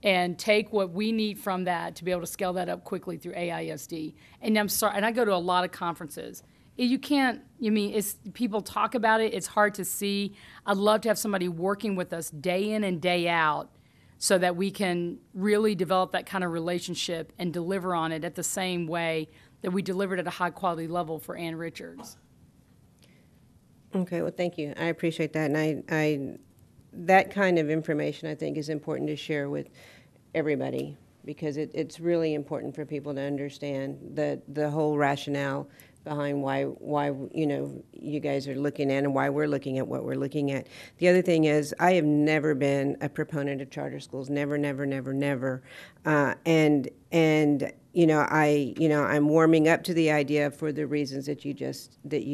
And take what we need from that to be able to scale that up quickly through AISD. And I'm sorry, and I go to a lot of conferences. People talk about it, it's hard to see. I'd love to have somebody working with us day in and day out so that we can really develop that kind of relationship and deliver on it at the same way that we delivered at a high quality level for Ann Richards. Okay, well, thank you. I appreciate that. And that kind of information, I think, is important to share with everybody because it's really important for people to understand the whole rationale behind why you guys are looking at and why we're looking at what we're looking at. The other thing is I have never been a proponent of charter schools. Never. I'm warming up to the idea for the reasons that you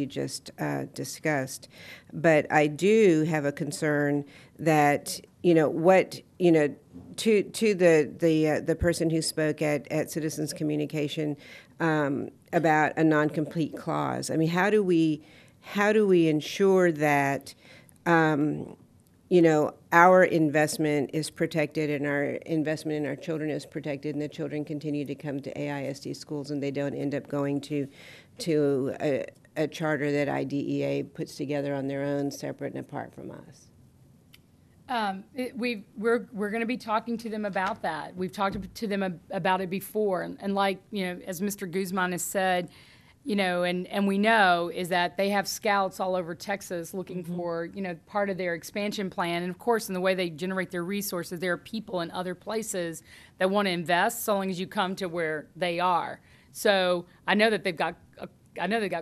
just discussed. But I do have a concern that to the person who spoke at Citizens Communication about a non-complete clause. I mean, how do we ensure that our investment is protected and our investment in our children is protected, and the children continue to come to AISD schools and they don't end up going to a charter that IDEA puts together on their own, separate and apart from us? We're going to be talking to them about that. We've talked to them about it before, and like as Mr. Guzman has said, and we know is that they have scouts all over Texas looking for part of their expansion plan, and of course in the way they generate their resources, there are people in other places that want to invest, so long as you come to where they are. So I know that they've got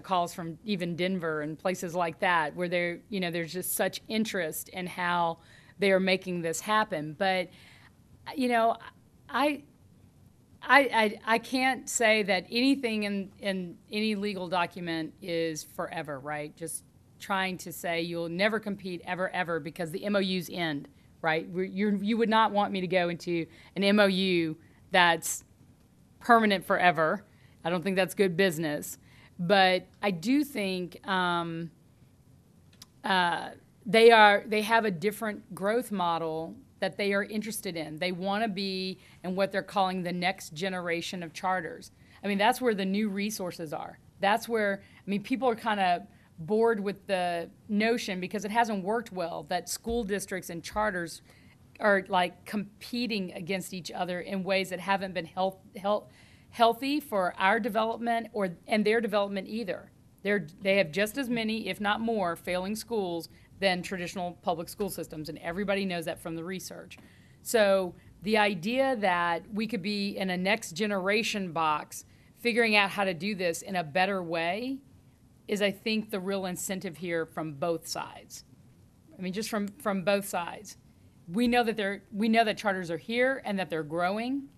calls from even Denver and places like that where there's just such interest in how they are making this happen. But, I can't say that anything in any legal document is forever, right? Just trying to say you'll never compete ever, because the MOUs end, right? You would not want me to go into an MOU that's permanent forever. I don't think that's good business. But I do think they have a different growth model that they are interested in. They want to be in what they're calling the next generation of charters. I mean, that's where the new resources are. That's where, people are kind of bored with the notion, because it hasn't worked well, that school districts and charters are like competing against each other in ways that haven't been healthy for our development and their development either. They have just as many, if not more, failing schools than traditional public school systems, and everybody knows that from the research. So the idea that we could be in a next generation box figuring out how to do this in a better way is, I think, the real incentive here from both sides. I mean, just from both sides. We know that charters are here and that they're growing,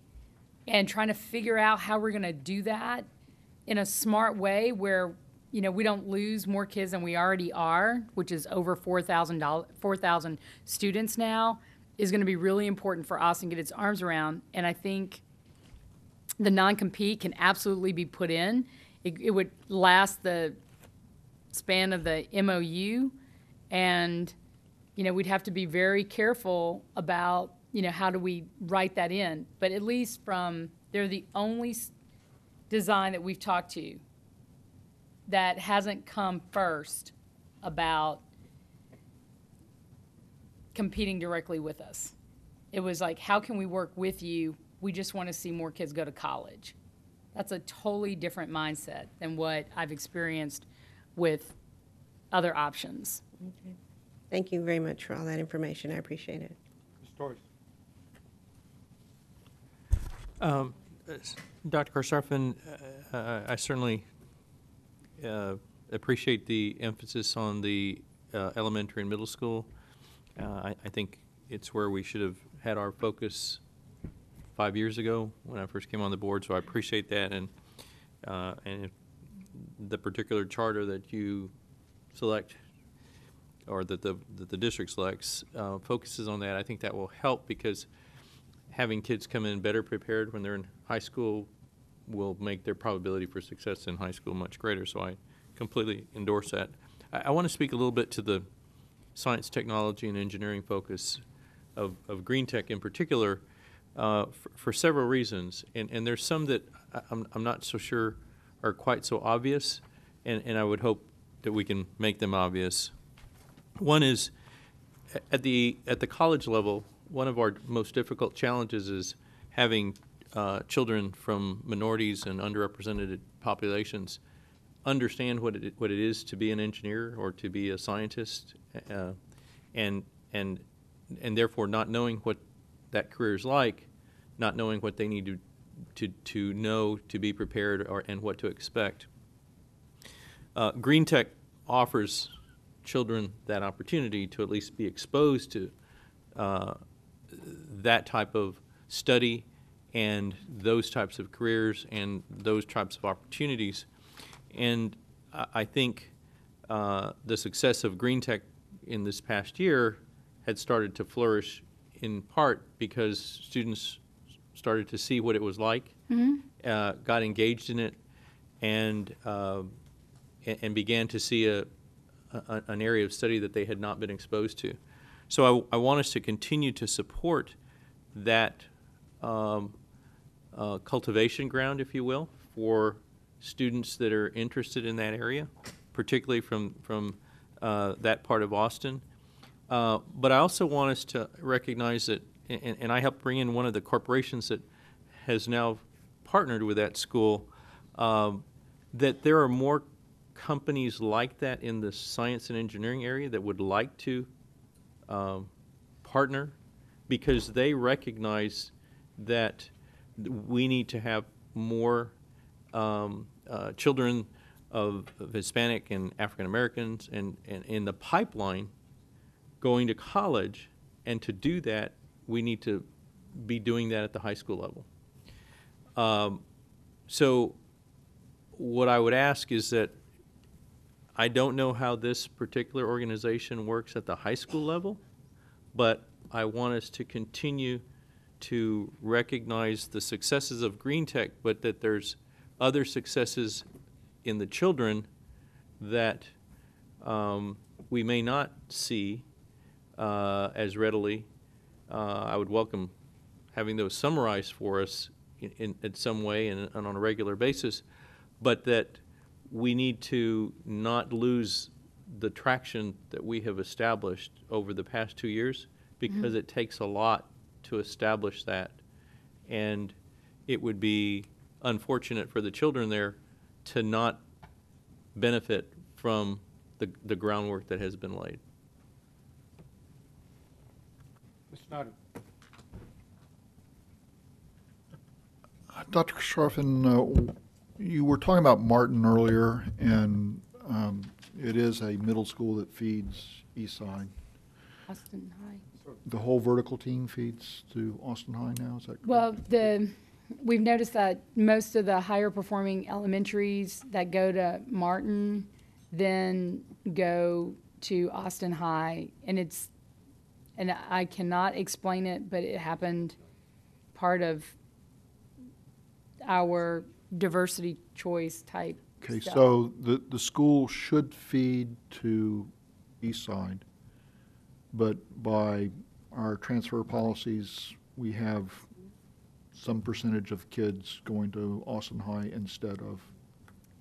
and trying to figure out how we're going to do that in a smart way where, you know, we don't lose more kids than we already are, which is over 4,000 students now, is going to be really important for Austin to get its arms around. And I think the non-compete can absolutely be put in. It would last the span of the MOU, and, you know, we'd have to be very careful about, you know, how do we write that in. But at least they're the only design that we've talked to that hasn't come first about competing directly with us. It was like, how can we work with you? We just want to see more kids go to college. That's a totally different mindset than what I've experienced with other options. Okay. Thank you very much for all that information. I appreciate it. Dr. Karsarfin, I certainly appreciate the emphasis on the elementary and middle school. I think it's where we should have had our focus 5 years ago when I first came on the board, so I appreciate that. And if the particular charter that you select, or that the district selects, focuses on that, I think that will help, because having kids come in better prepared when they're in high school will make their probability for success in high school much greater. So I completely endorse that. I want to speak a little bit to the science, technology, and engineering focus of Green Tech in particular, for several reasons. And there's some that I'm not so sure are quite so obvious, and I would hope that we can make them obvious. One is, at the college level, one of our most difficult challenges is having children from minorities and underrepresented populations understand what it is to be an engineer or to be a scientist, and therefore not knowing what that career is like, not knowing what they need to know to be prepared, and what to expect. Green Tech offers children that opportunity to at least be exposed to that type of study and those types of careers and those types of opportunities. And I think the success of Green Tech in this past year had started to flourish in part because students started to see what it was like, got engaged in it, and began to see an area of study that they had not been exposed to. So I want us to continue to support that cultivation ground, if you will, for students that are interested in that area, particularly from that part of Austin. But I also want us to recognize that, and I helped bring in one of the corporations that has now partnered with that school, that there are more companies like that in the science and engineering area that would like to partner, because they recognize that we need to have more children of Hispanic and African Americans and in the pipeline going to college, and to do that we need to be doing that at the high school level. So what I would ask is that I don't know how this particular organization works at the high school level, but I want us to continue to recognize the successes of Green Tech, but that there's other successes in the children that we may not see as readily. I would welcome having those summarized for us in some way and on a regular basis, but that we need to not lose the traction that we have established over the past 2 years, because it takes a lot to establish that, and it would be unfortunate for the children there to not benefit from the groundwork that has been laid. Mr. Snyder. Dr. Sharfin, You were talking about Martin earlier, and it is a middle school that feeds East Side. Austin High. The whole vertical team feeds to Austin High now, is that correct? Well, we've noticed that most of the higher performing elementaries that go to Martin then go to Austin High, and I cannot explain it, but it happened part of our diversity choice type Okay, stuff. so the school should feed to East Side, but by our transfer policies, we have some percentage of kids going to Austin High instead of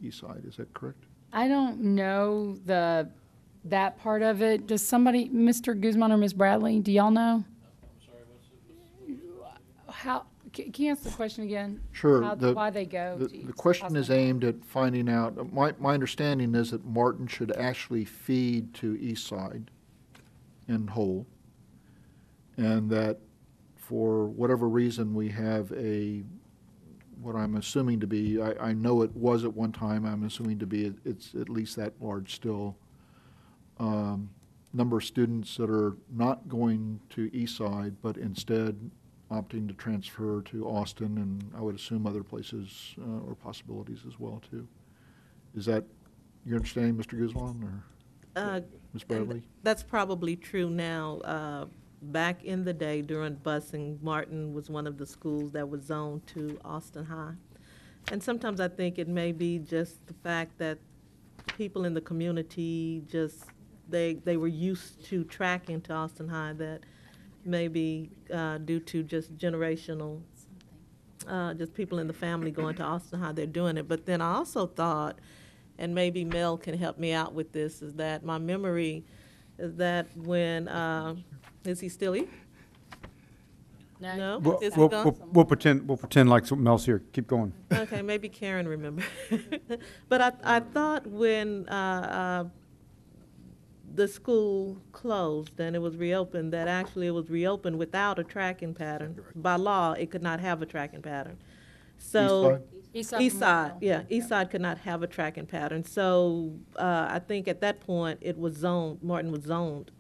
East Side. Is that correct? I don't know that part of it. Does somebody, Mr. Guzman or Ms. Bradley, do y'all know? How, can you answer the question again? Sure. Why they go to The question is Austin High? aimed at finding out, my understanding is that Martin should actually feed to East Side in whole, and that for whatever reason, we have what I'm assuming to be, I know it was at one time, I'm assuming to be, it's at least that large still, number of students that are not going to East Side, but instead opting to transfer to Austin, and I would assume other places or possibilities as well, too. Is that your understanding, Mr. Guzman, or Ms. Bradley? That's probably true now. Back in the day during busing, Martin was one of the schools that was zoned to Austin High. And sometimes I think it may be just the fact that people in the community just, they were used to tracking to Austin High, that maybe due to just generational, just people in the family going to Austin High, they're doing it. But then I also thought, and maybe Mel can help me out with this, is that my memory is that when, is he still here? No? Is he gone? We'll pretend like something else here. Keep going. Okay, maybe Karen remember. But I thought when the school closed and it was reopened, that actually it was reopened without a tracking pattern. By law, it could not have a tracking pattern. So. East Side, yeah, East Side could not have a tracking pattern. So I think at that point, it was zoned, Martin was zoned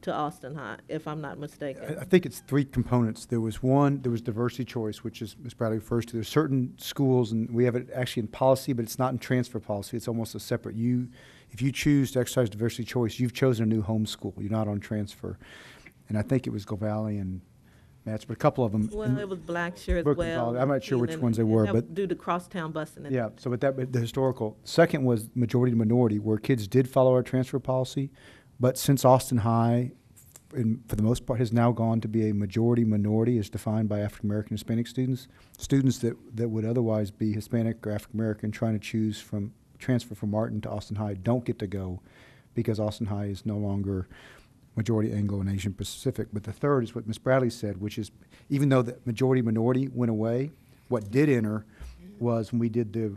to Austin High, if I'm not mistaken. I think it's three components. There was diversity choice, which is Ms. Bradley refers to. There's certain schools, and we have it actually in policy, but it's not in transfer policy. It's almost a separate. If you choose to exercise diversity choice, you've chosen a new home school. You're not on transfer. And I think it was Go Valley and Match, but a couple of them. Well, it was Blackshear as Brooklyn well. College. I'm not sure which and ones they were, that but was due to crosstown busing. yeah. So, but the historical. Second was majority to minority, where kids did follow our transfer policy, but since Austin High, for the most part, has now gone to be a majority minority, as defined by African American Hispanic students that would otherwise be Hispanic or African American trying to transfer from Martin to Austin High don't get to go, because Austin High is no longer majority Anglo and Asian Pacific. But the third is what Ms. Bradley said, which is even though the majority minority went away, what did enter was when we did the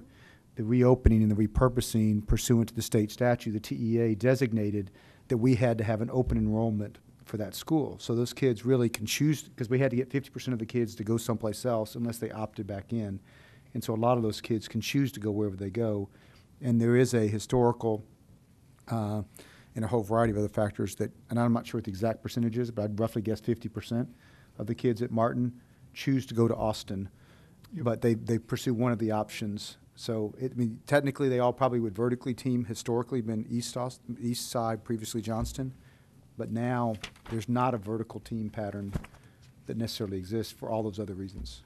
reopening and the repurposing pursuant to the state statute, the TEA designated that we had to have an open enrollment for that school. So those kids really can choose, because we had to get 50% of the kids to go someplace else unless they opted back in. And so a lot of those kids can choose to go wherever they go. And there is a historical and a whole variety of other factors that, and I'm not sure what the exact percentage is, but I'd roughly guess 50% of the kids at Martin choose to go to Austin, but they pursue one of the options. So technically they all probably would vertically team historically been East Side, previously Johnston, but now there's not a vertical team pattern that necessarily exists for all those other reasons.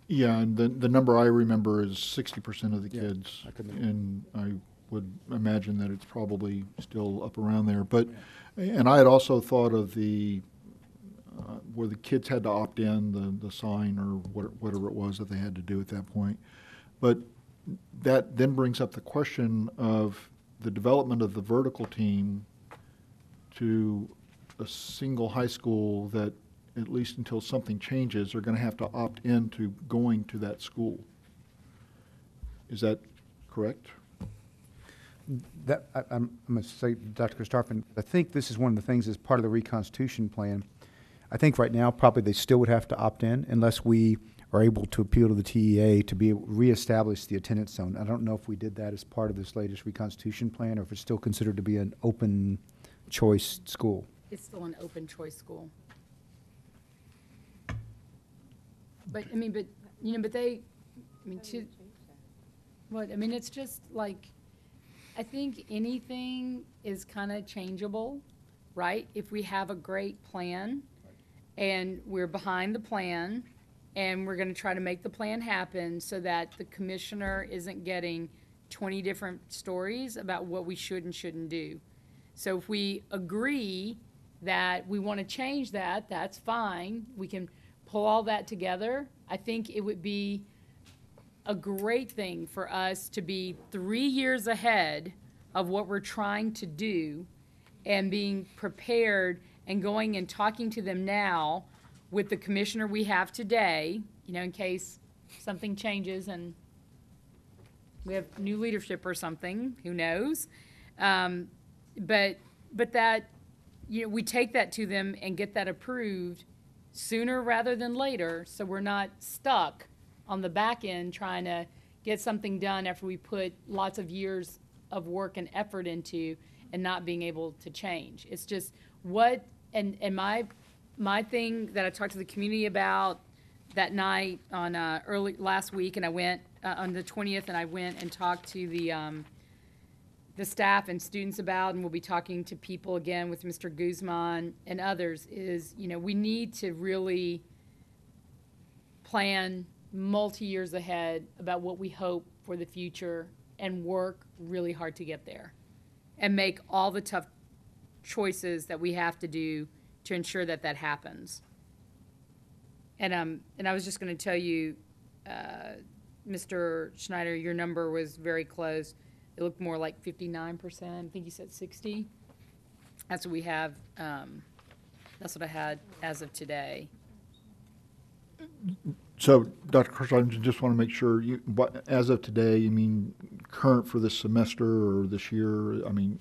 Yeah, and the number I remember is 60% of the Yeah, kids, I couldn't- and I would imagine that it's probably still up around there. But, and I had also thought of where the kids had to opt in, the sign or whatever it was that they had to do at that point. But that then brings up the question of the development of the vertical team to a single high school that, at least until something changes, are going to have to opt into going to that school. Is that correct? I'm going to say, Dr. Christopherson, I think this is one of the things as part of the reconstitution plan. I think right now probably they still would have to opt in unless we are able to appeal to the TEA to be able to reestablish the attendance zone. I don't know if we did that as part of this latest reconstitution plan, or if it's still considered to be an open choice school. It's still an open choice school. But, I mean, but they, I mean, it's just like, I think anything is kind of changeable, right? If we have a great plan and we're behind the plan and we're going to try to make the plan happen so that the commissioner isn't getting 20 different stories about what we should and shouldn't do. So if we agree that we want to change that, that's fine. We can pull all that together. I think it would be a great thing for us to be 3 years ahead of what we're trying to do and being prepared and going and talking to them now with the commissioner we have today, you know, in case something changes and we have new leadership or something, who knows? But that, you know, we take that to them and get that approved sooner rather than later, so we're not stuck on the back end trying to get something done after we put lots of years of work and effort into and not being able to change. It's just what, and my thing that I talked to the community about that night on early last week, and I went on the 20th, and I went and talked to the staff and students about, and we'll be talking to people again with Mr. Guzman and others, is, you know, we need to really plan multi-years ahead about what we hope for the future and work really hard to get there and make all the tough choices that we have to do to ensure that that happens. And I was just going to tell you, Mr. Schneider, your number was very close. It looked more like 59%. I think you said 60. That's what we have. That's what I had as of today. So, Dr. Kirsch, I just want to make sure, as of today, you mean current for this semester or this year? I mean,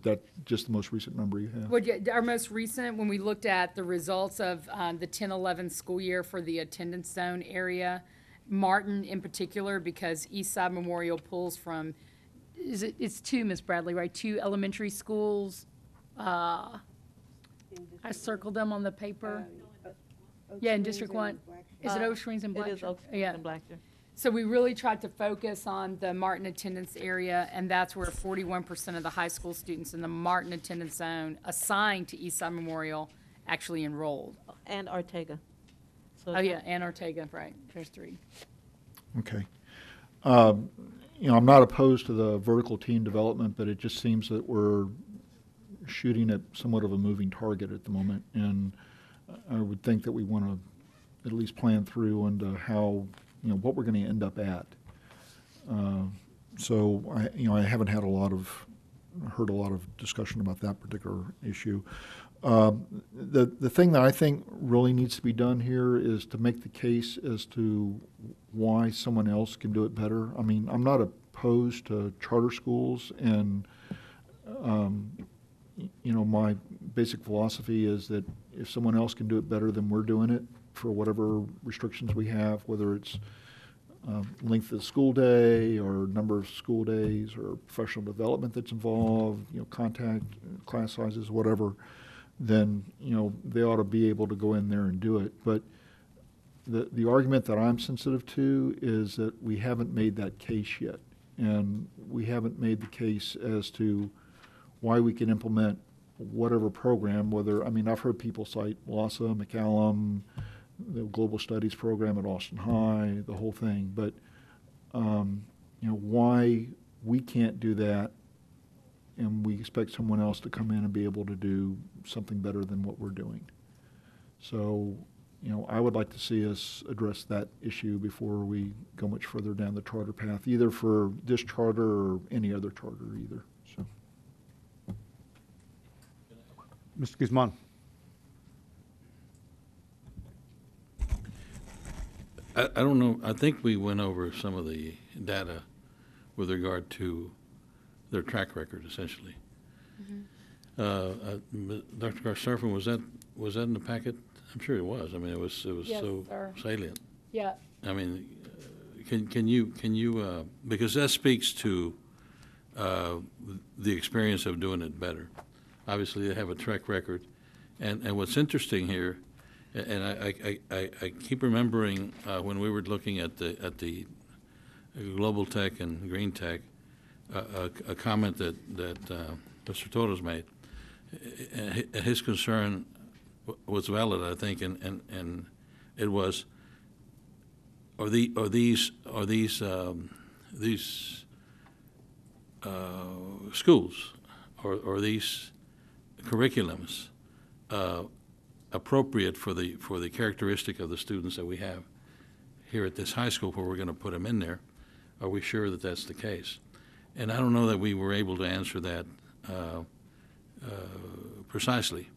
that just the most recent number you have? Well, yeah, our most recent, when we looked at the results of the 10-11 school year for the attendance zone area, Martin in particular, because Eastside Memorial pulls from, it's two, Ms. Bradley, right? Two elementary schools. I circled them on the paper. Yeah, in District 1. Is it Oak Springs and Blacksburg? It is Oak Springs and Blacksburg. So we really tried to focus on the Martin attendance area, and that's where 41% of the high school students in the Martin attendance zone assigned to Eastside Memorial actually enrolled. And Ortega. So Oh, yeah, and Ortega, right. There's three. Okay. You know, I'm not opposed to the vertical team development, but it just seems that we're shooting at somewhat of a moving target at the moment, and I would think that we want to at least plan through into how, you know, what we're going to end up at. So I haven't had heard a lot of discussion about that particular issue. The thing that I think really needs to be done here is to make the case as to why someone else can do it better. I mean, I'm not opposed to charter schools, and you know, my basic philosophy is that if someone else can do it better than we're doing it, for whatever restrictions we have, whether it's length of the school day or number of school days or professional development that's involved, you know, contact, class sizes, whatever, then, you know, they ought to be able to go in there and do it. But the argument that I'm sensitive to is that we haven't made that case yet. And we haven't made the case as to why we can implement whatever program, whether, I mean, I've heard people cite LASA, McCallum, the Global Studies program at Austin High, the whole thing. But, you know, why we can't do that and we expect someone else to come in and be able to do something better than what we're doing. So, you know, I would like to see us address that issue before we go much further down the charter path, either for this charter or any other charter either. So, Mr. Guzman. I don't know, I think we went over some of the data with regard to their track record, essentially. Dr. Garcerfin, was that in the packet? I'm sure it was. I mean, it was Yes, so sir. salient. Yeah. I mean, can you, because that speaks to the experience of doing it better. Obviously, they have a track record. And what's interesting here, and I keep remembering when we were looking at the global tech and green tech, a comment that Mr. Todos made. His concern was valid, I think, and it was, are these schools or these curriculums appropriate for the characteristic of the students that we have here at this high school where we're going to put them in there? Are we sure that that's the case? And I don't know that we were able to answer that precisely.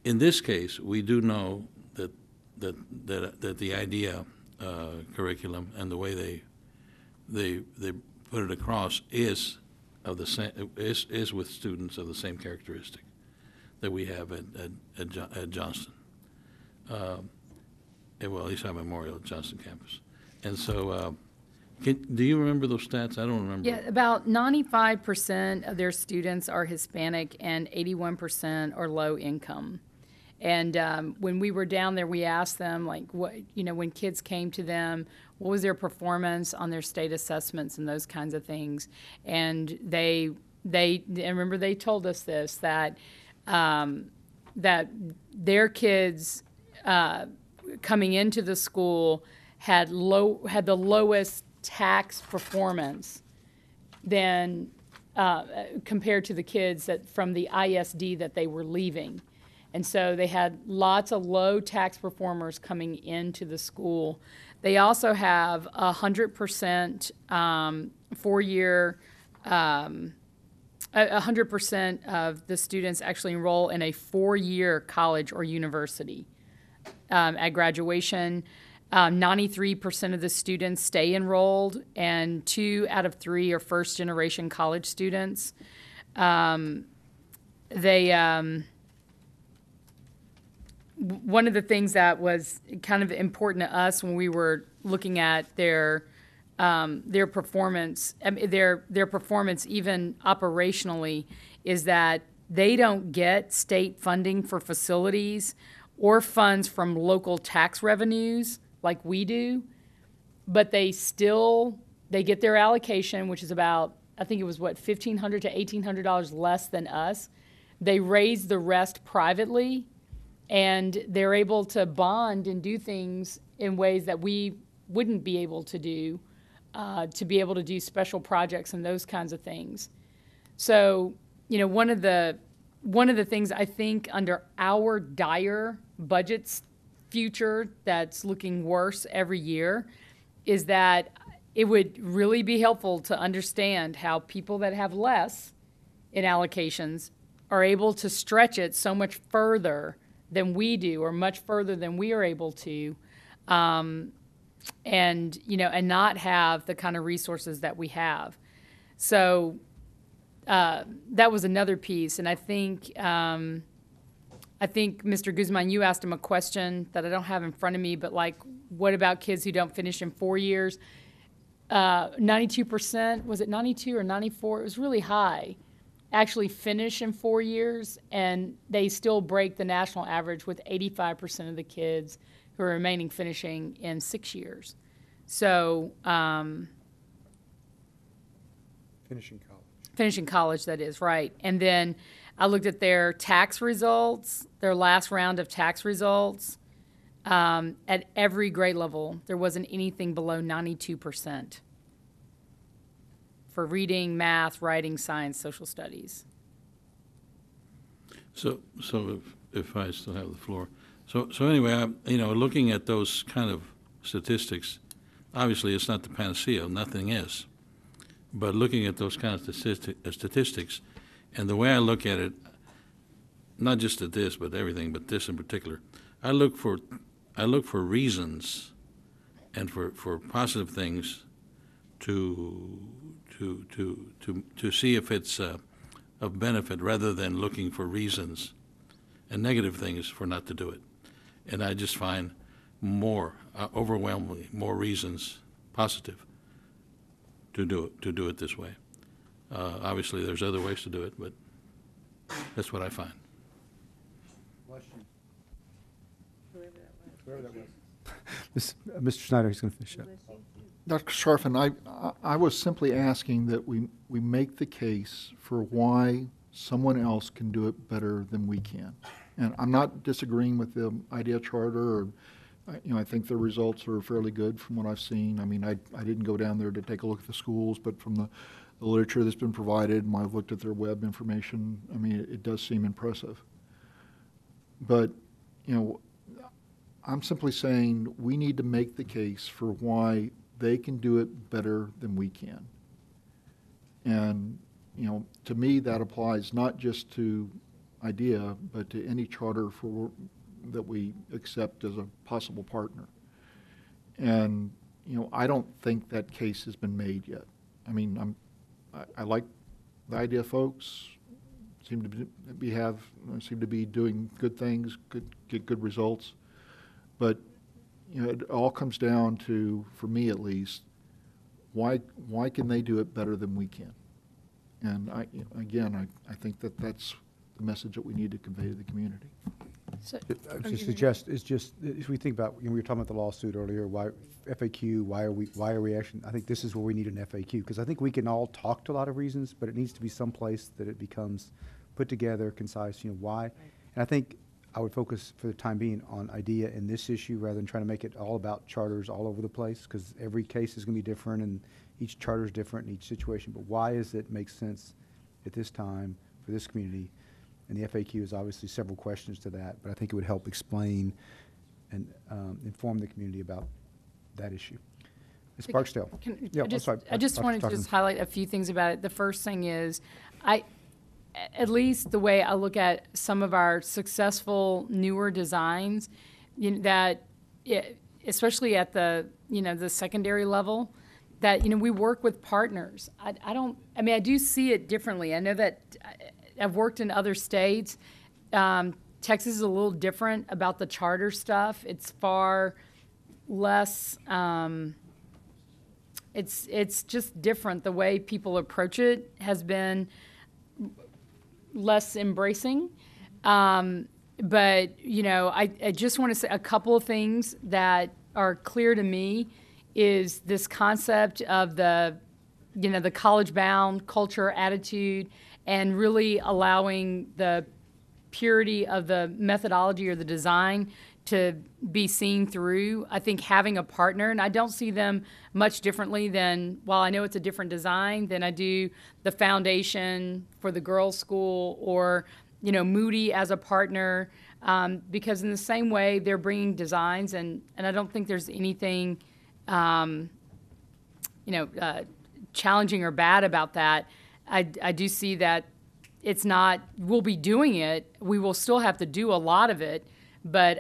In this case, we do know that the idea curriculum and the way they put it across is of the same, is with students of the same characteristic that we have at Johnston. Well, at least our Memorial at Johnston campus. And so, do you remember those stats? I don't remember. Yeah, about 95% of their students are Hispanic and 81% are low income. And when we were down there, we asked them, like, what, when kids came to them, what was their performance on their state assessments and those kinds of things. And they remember they told us this, that their kids coming into the school had the lowest tax performance than compared to the kids from the AISD that they were leaving. And so they had lots of low tax performers coming into the school. They also have 100% 4-year, 100% of the students actually enroll in a 4-year college or university. At graduation, 93% of the students stay enrolled, and 2 out of 3 are first-generation college students. One of the things that was kind of important to us when we were looking at their performance, their performance even operationally, is that they don't get state funding for facilities or funds from local tax revenues like we do, but they get their allocation, which is about, I think it was $1,500 to $1,800 less than us. They raise the rest privately, and they're able to bond and do things in ways that we wouldn't be able to do, to be able to do special projects and those kinds of things. So, one of the things I think under our dire budget's future that's looking worse every year is that it would really be helpful to understand how people that have less in allocations are able to stretch it so much further than we do, or much further than we are able to, and not have the kind of resources that we have. So that was another piece, and I think Mr. Guzman, you asked him a question that I don't have in front of me, but like, what about kids who don't finish in 4 years? 92%, was it 92 or 94? It was really high. Actually finish in 4 years, and they still break the national average with 85% of the kids who are remaining finishing in 6 years. So finishing college, that is, right. And then I looked at their tax results, their last round of tax results. At every grade level, there wasn't anything below 92%. For reading, math, writing, science, social studies. So if I still have the floor. So anyway, looking at those kind of statistics, obviously it's not the panacea, nothing is. But looking at those kind of statistics, and the way I look at it, not just at this, but everything, but this in particular, I look for reasons and for positive things to see if it's of benefit, rather than looking for reasons and negative things for not to do it. And I just find more, overwhelmingly more reasons positive to do it this way. Obviously, there's other ways to do it, but that's what I find. Mr. Snyder, he's going to finish up. Dr. Sharfin, I was simply asking that we make the case for why someone else can do it better than we can. And I'm not disagreeing with the IDEA charter, or, I think the results are fairly good from what I've seen. I mean, I didn't go down there to take a look at the schools, but from the literature that's been provided, and I've looked at their web information, I mean, it does seem impressive. But, I'm simply saying we need to make the case for why they can do it better than we can. And, to me, that applies not just to IDEA, but to any charter that we accept as a possible partner. And, I don't think that case has been made yet. I mean, I like the IDEA folks, seem to be doing good things, get good results. But, it all comes down to, for me at least, why can they do it better than we can? And I think that's the message that we need to convey to the community. So, I just suggest, if we think about, we were talking about the lawsuit earlier, why FAQ, why are we actually, I think this is where we need an FAQ, because I think we can all talk to a lot of reasons, but it needs to be someplace that it becomes put together, concise, why. And I think I would focus for the time being on IDEA in this issue rather than trying to make it all about charters all over the place, because every case is going to be different and each charter is different in each situation. But why does it make sense at this time for this community? And the FAQ is obviously several questions to that, but I think it would help explain and inform the community about that issue. Ms. Barksdale. I just wanted to just highlight a few things about it. The first thing is, at least the way I look at some of our successful newer designs, especially at the the secondary level, that we work with partners. I do see it differently. I know that I've worked in other states. Texas is a little different about the charter stuff. It's far less. It's just different. The way people approach it has been less embracing. But, I just want to say a couple of things that are clear to me is this concept of the college-bound culture, attitude, and really allowing the purity of the methodology or the design to be seen through. I think having a partner, and I don't see them much differently than, while I know it's a different design, than I do the foundation for the girls' school or, Moody as a partner, because in the same way they're bringing designs, and I don't think there's anything, challenging or bad about that. I do see that it's not, we'll be doing it, we will still have to do a lot of it, but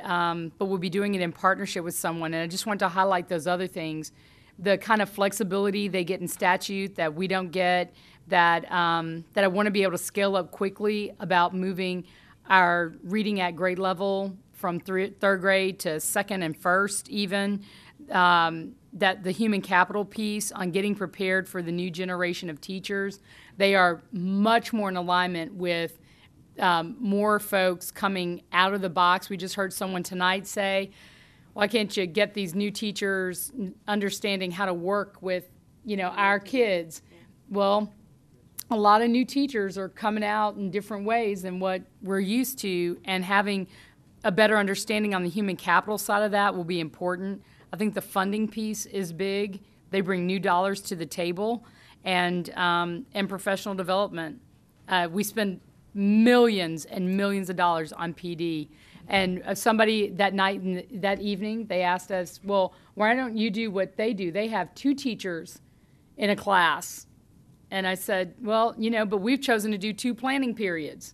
we'll be doing it in partnership with someone. And I just want to highlight those other things. The kind of flexibility they get in statute that we don't get, that I want to be able to scale up quickly about moving our reading at grade level from third grade to second and first even. That the human capital piece on getting prepared for the new generation of teachers, they are much more in alignment with more folks coming out of the box. We just heard someone tonight say, why can't you get these new teachers understanding how to work with, our kids? Well, a lot of new teachers are coming out in different ways than what we're used to, and having a better understanding on the human capital side of that will be important. I think the funding piece is big. They bring new dollars to the table, and professional development. We spend millions and millions of dollars on PD. And somebody that night, that evening, they asked us, well, why don't you do what they do? They have 2 teachers in a class. And I said, well, but we've chosen to do 2 planning periods.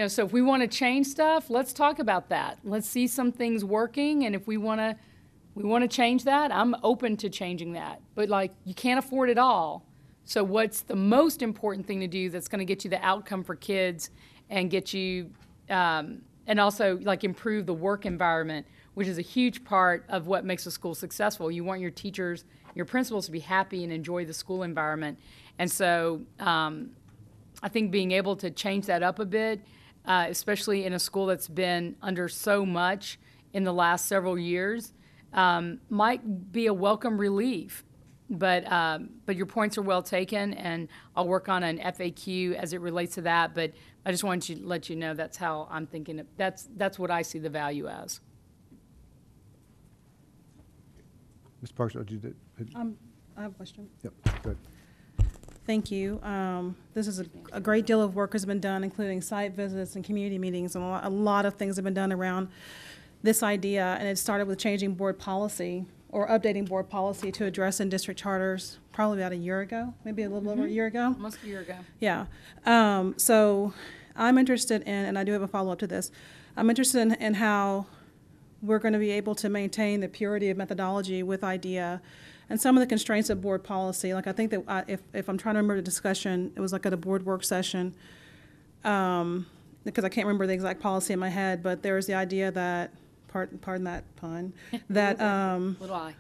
So if we want to change stuff, let's talk about that. Let's see some things working, and if we want to change that, I'm open to changing that. But, you can't afford it all. So what's the most important thing to do that's going to get you the outcome for kids and get you, and also, improve the work environment? which is a huge part of what makes a school successful. You want your teachers, your principals to be happy and enjoy the school environment. And so I think being able to change that up a bit, especially in a school that's been under so much in the last several years, might be a welcome relief. But your points are well taken, and I'll work on an FAQ as it relates to that. But I just wanted to let you know that's how I'm thinking. That's what I see the value as. Ms. Parks, did you? I have a question. Yep, good. Thank you. This is a great deal of work has been done, including site visits and community meetings, and a lot of things have been done around this idea. And it started with changing board policy or updating board policy to address in-district charters probably about a year ago, maybe a little over a year ago. Almost a year ago. Yeah. So I'm interested in, and I do have a follow-up to this, I'm interested in how we're going to be able to maintain the purity of methodology with IDEA and some of the constraints of board policy. Like I think that if I'm trying to remember the discussion, it was like at a board work session, because I can't remember the exact policy in my head, but there was the idea that, pardon that pun, that Little I.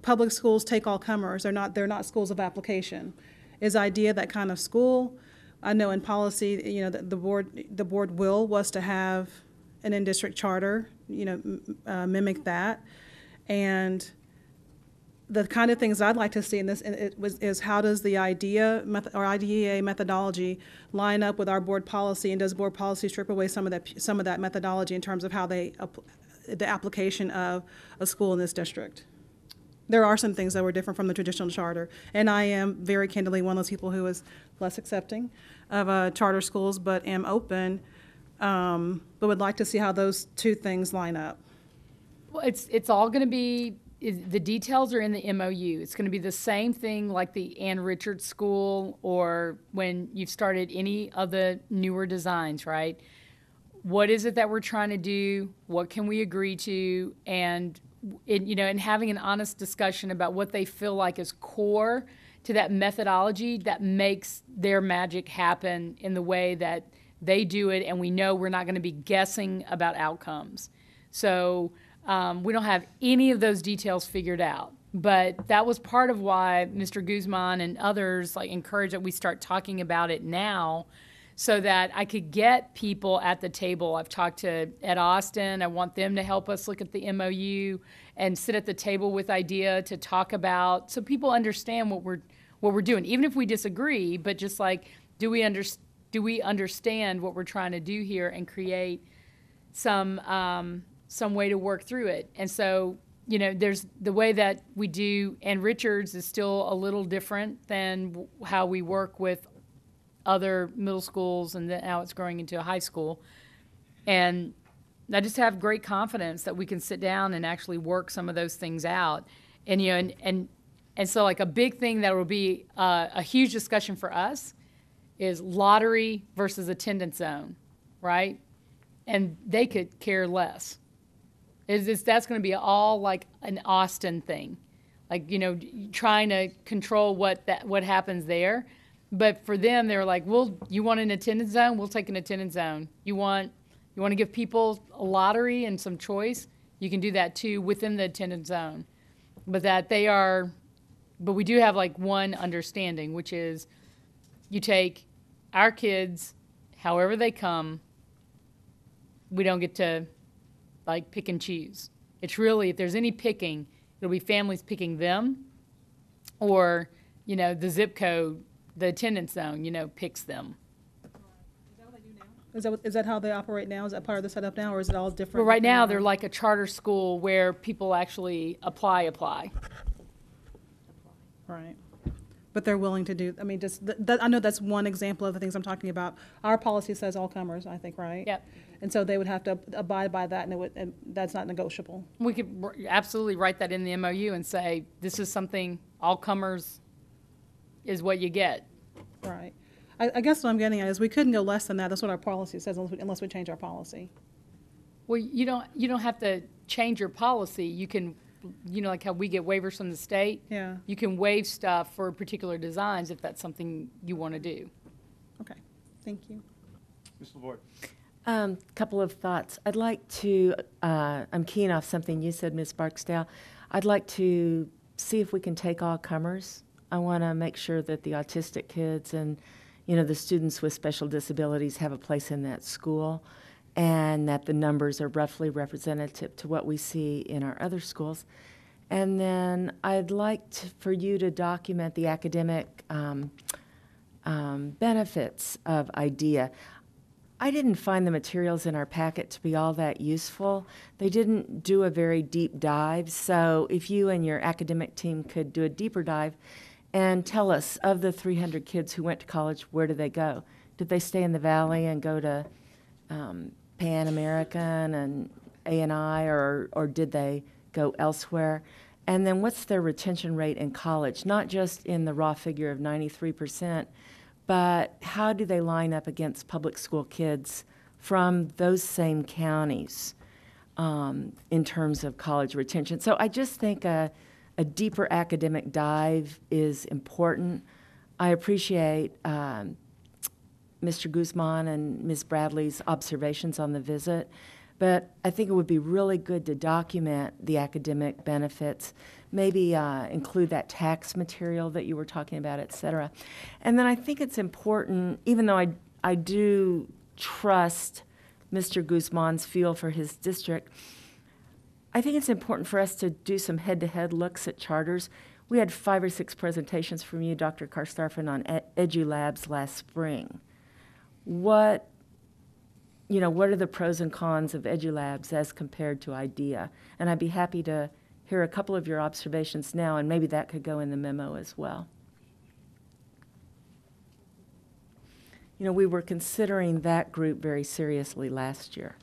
public schools take all comers. They're not schools of application. Is IDEA that kind of school? I know in policy, you know, the board will was to have an in-district charter, you know, mimic that. And the kind of things I'd like to see in this is how does the IDEA or IDEA methodology line up with our board policy, and does board policy strip away some of that methodology in terms of how the application of a school in this district? There are some things that were different from the traditional charter, and I am very candidly one of those people who is less accepting of charter schools, but am open, but would like to see how those two things line up. Well, it's all going to be, the details are in the MOU. It's going to be the same thing like the Ann Richards School or when you've started any of the newer designs, right? What is it that we're trying to do? What can we agree to? And and having an honest discussion about what they feel like is core to that methodology that makes their magic happen in the way that they do it, and we know we're not going to be guessing about outcomes. So we don't have any of those details figured out. But that was part of why Mr. Guzman and others encouraged that we start talking about it now, so that I could get people at the table. I've talked to Ed Austin. I want them to help us look at the MOU and sit at the table with IDEA to talk about, so people understand what we're doing, even if we disagree. But just do we understand what we're trying to do here and create some way to work through it? And so there's the way that we do, and Richards is still a little different than how we work with other middle schools, and then now it's growing into a high school. And I just have great confidence that we can sit down and actually work some of those things out. And and so a big thing that will be a huge discussion for us is lottery versus attendance zone, right? And they could care less. That's going to be all an Austin thing, trying to control what happens there. But for them, they're like, well, you want an attendance zone? We'll take an attendance zone. You want to give people a lottery and some choice? You can do that too within the attendance zone. But we do have one understanding, which is you take our kids, however they come, we don't get to pick and choose. It's really, if there's any picking, it'll be families picking them, or, the zip code, the attendance zone, picks them. Is that what they do now? Is that how they operate now? Is that part of the setup now, or is it all different? Well, right now, they're like a charter school where people actually apply. Right. But they're willing to do, I know that's one example of the things I'm talking about. Our policy says all comers, I think, right? Yep. And so they would have to abide by that, and that's not negotiable. We could absolutely write that in the MOU and say, this is something, all comers is what you get. Right. I guess what I'm getting at is we couldn't go less than that. That's what our policy says, unless we change our policy. Well, you don't have to change your policy. You can, like how we get waivers from the state. Yeah. You can waive stuff for particular designs if that's something you want to do. Okay. Thank you. Ms. LaVoy. Couple of thoughts. I'd like to, I'm keying off something you said, Ms. Barksdale. I'd like to see if we can take all comers. I want to make sure that the autistic kids and, the students with special disabilities have a place in that school, and that the numbers are roughly representative to what we see in our other schools. And then I'd like for you to document the academic benefits of IDEA. I didn't find the materials in our packet to be all that useful. They didn't do a very deep dive, so if you and your academic team could do a deeper dive and tell us, of the 300 kids who went to college, where did they go? Did they stay in the Valley and go to Pan American and A&I, or did they go elsewhere? And then what's their retention rate in college? Not just in the raw figure of 93%, but how do they line up against public school kids from those same counties in terms of college retention? So I just think a deeper academic dive is important. I appreciate Mr. Guzman and Ms. Bradley's observations on the visit, but I think it would be really good to document the academic benefits, maybe include that tax material that you were talking about, et cetera. And then I think it's important, even though I do trust Mr. Guzman's feel for his district, I think it's important for us to do some head-to-head looks at charters. We had 5 or 6 presentations from you, Dr. Karstafen, on EduLabs last spring. What are the pros and cons of EduLabs as compared to IDEA? And I'd be happy to hear a couple of your observations now, and maybe that could go in the memo as well. We were considering that group very seriously last year.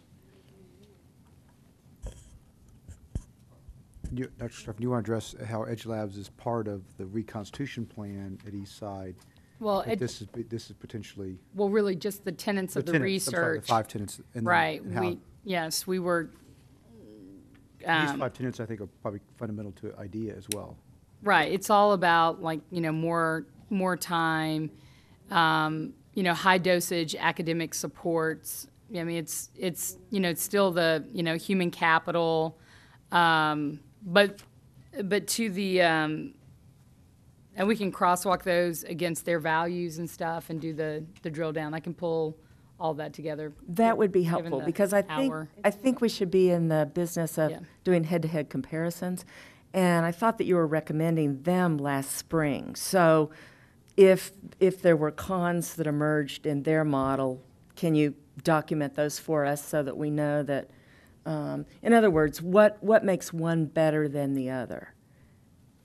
Dr. Stoffen, do you want to address how EduLabs is part of the reconstitution plan at Eastside? Well, this is potentially really just the tenets of the research. I'm sorry, the 5 tenets. Right. We were. These 5 tenets, I think, are probably fundamental to IDEA as well. Right. It's all about more time, high dosage academic supports. I mean, it's still the human capital, but to the and we can crosswalk those against their values and stuff and do the drill down. I can pull all that together. That would be helpful, because I think we should be in the business of doing head-to-head comparisons. And I thought that you were recommending them last spring. So if there were cons that emerged in their model, can you document those for us so that we know that, in other words, what makes one better than the other?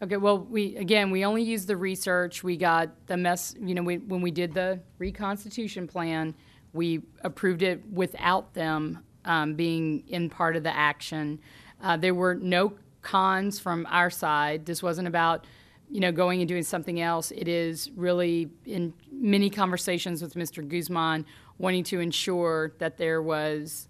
Okay, well, we only used the research. We got the when we did the reconstitution plan, we approved it without them being in part of the action. There were no cons from our side. This wasn't about, going and doing something else. It is really, in many conversations with Mr. Guzman, wanting to ensure that there was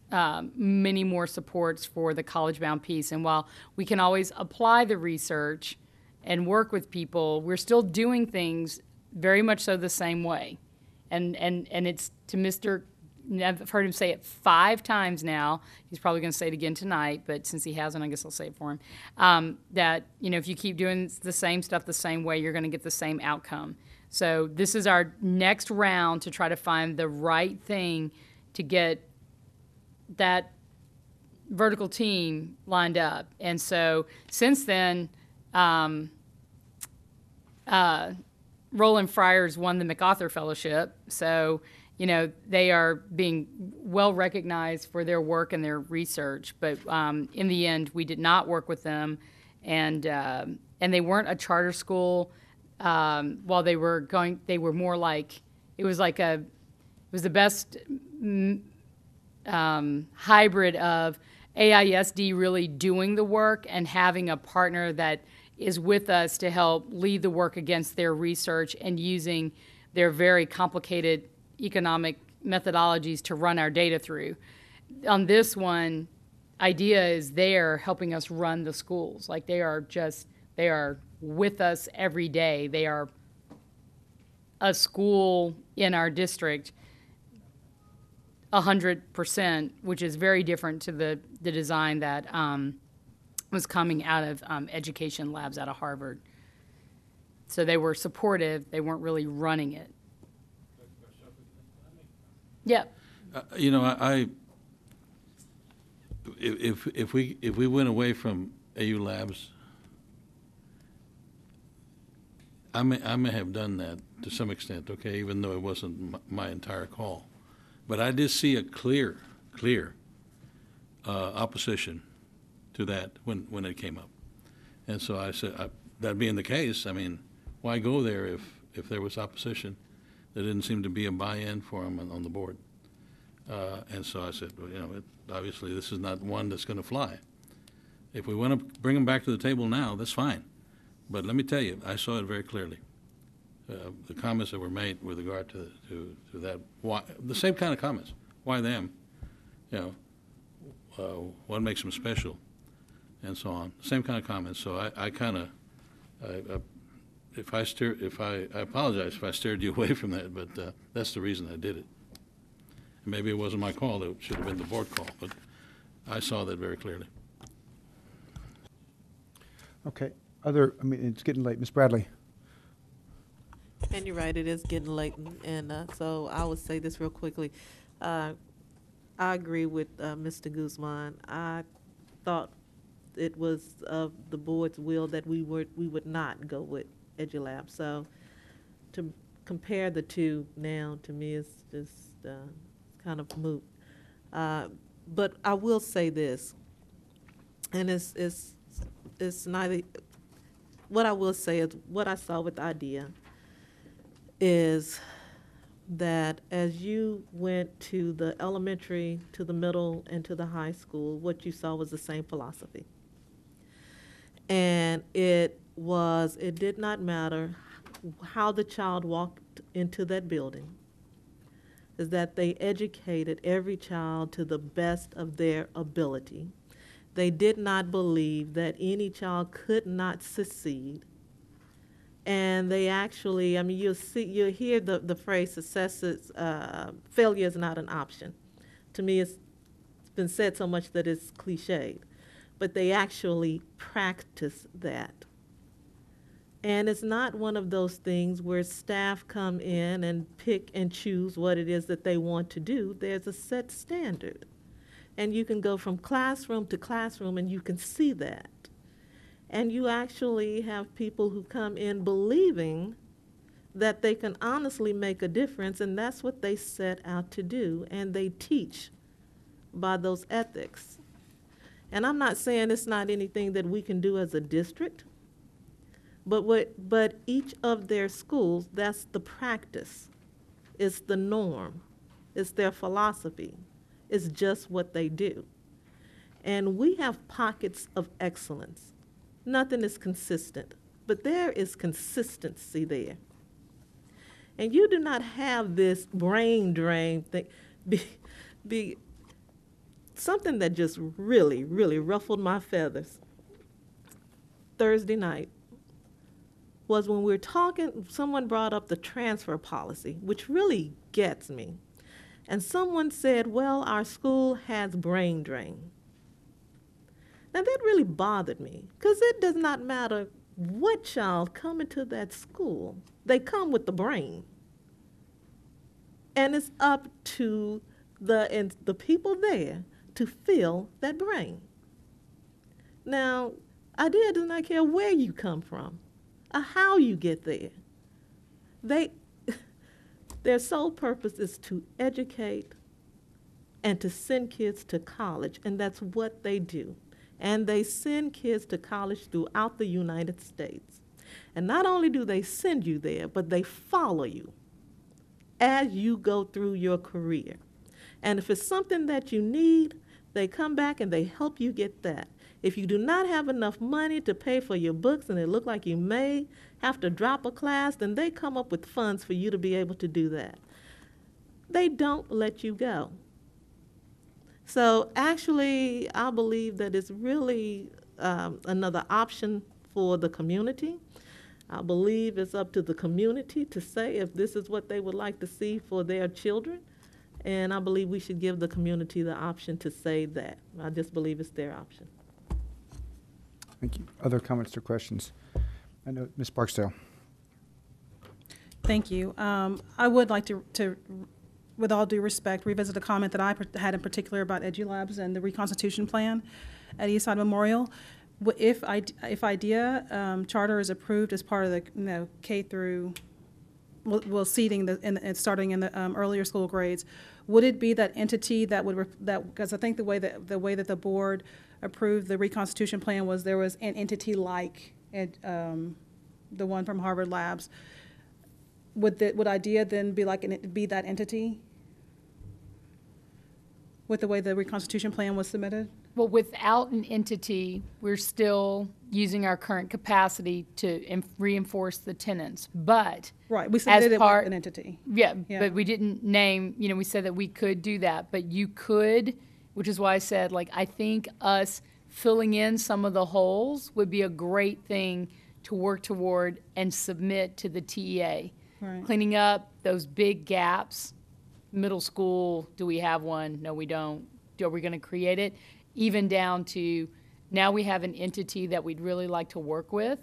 many more supports for the college-bound piece. And while we can always apply the research and work with people, we're still doing things very much so the same way. And it's to Mr. I've heard him say it 5 times now. He's probably going to say it again tonight, but since he hasn't, I guess I'll say it for him. That, if you keep doing the same stuff the same way, you're going to get the same outcome. So this is our next round to try to find the right thing to get that vertical team lined up. And so since then, Roland Friars won the MacArthur Fellowship, so they are being well recognized for their work and their research. But in the end, we did not work with them, and they weren't a charter school. While they were more like it was the best hybrid of AISD really doing the work and having a partner that is with us to help lead the work against their research and using their very complicated economic methodologies to run our data through. On this one, IDEA is there helping us run the schools. Like they are with us every day. They are a school in our district 100%, which is very different to the design that was coming out of education labs out of Harvard. So they were supportive, they weren't really running it. Yep. You know, if we went away from AU Labs, I may have done that to some extent, okay, even though it wasn't my entire call. But I did see a clear opposition to that when it came up. And so I said, that being the case, I mean, why go there if there was opposition? There didn't seem to be a buy-in for him on the board. And so I said, well, you know, obviously this is not one that's going to fly. If we want to bring them back to the table now, that's fine. But let me tell you, I saw it very clearly. The comments that were made with regard to that, why, the same kind of comments. Why them? You know, what makes them special, and so on. Same kind of comments. So I kind of, I apologize if I steered you away from that, but that's the reason I did it. Maybe it wasn't my call; it should have been the board call. But I saw that very clearly. Okay. I mean, it's getting late. Ms. Bradley. And you're right, it is getting late, and so I would say this real quickly. I agree with Mr. Guzman. I thought it was of the board's will that we would not go with EduLab. So to compare the two now, to me, is just kind of moot. But I will say this, and it's neither. What I will say is what I saw with the idea is that as you went to the elementary, to the middle, and to the high school, what you saw was the same philosophy. And it did not matter how the child walked into that building, is that they educated every child to the best of their ability. They did not believe that any child could not succeed. And they actually, I mean, you'll hear the phrase failure is not an option. To me, it's been said so much that it's cliched. But they actually practice that. And it's not one of those things where staff come in and pick and choose what it is that they want to do. There's a set standard. And you can go from classroom to classroom and you can see that. And you actually have people who come in believing that they can honestly make a difference, and that's what they set out to do, and they teach by those ethics. And I'm not saying it's not anything that we can do as a district, but each of their schools, that's the practice. It's the norm. It's their philosophy. It's just what they do. And we have pockets of excellence. Nothing is consistent, but there is consistency there. And you do not have this brain drain thing be something that just really, really ruffled my feathers. Thursday night was when we were talking, someone brought up the transfer policy, which really gets me. And someone said, well, our school has brain drain. Now that really bothered me, because it does not matter what child come into that school, they come with the brain. And it's up to the people there to fill that brain. Now, IDEA does not care where you come from or how you get there. Their sole purpose is to educate and to send kids to college, and that's what they do. And they send kids to college throughout the United States. And not only do they send you there, but they follow you as you go through your career. And if it's something that you need, they come back and they help you get that. If you do not have enough money to pay for your books and it look like you may have to drop a class, then they come up with funds for you to be able to do that. They don't let you go. So actually, I believe that it's really another option for the community. I believe it's up to the community to say if this is what they would like to see for their children. And I believe we should give the community the option to say that. I just believe it's their option. Thank you. Other comments or questions? I know, Ms. Barksdale. Thank you. I would like to, with all due respect, revisit a comment that I had in particular about EduLabs and the reconstitution plan at Eastside Memorial. If IDEA charter is approved as part of the K through, well, seating and starting in the earlier school grades, would it be that entity that would because I think the way that the board approved the reconstitution plan was there was an entity like the one from Harvard Labs. Would IDEA then be be that entity with the way the reconstitution plan was submitted? Well, without an entity, we're still using our current capacity to reinforce the tenants. But right, we submitted it with an entity. Yeah, but we didn't name. We said that we could do that, but you could, which is why I said, I think us filling in some of the holes would be a great thing to work toward and submit to the TEA. Right. Cleaning up those big gaps. Middle school, do we have one? No, we don't. Are we going to create it? Even down to now we have an entity that we'd really like to work with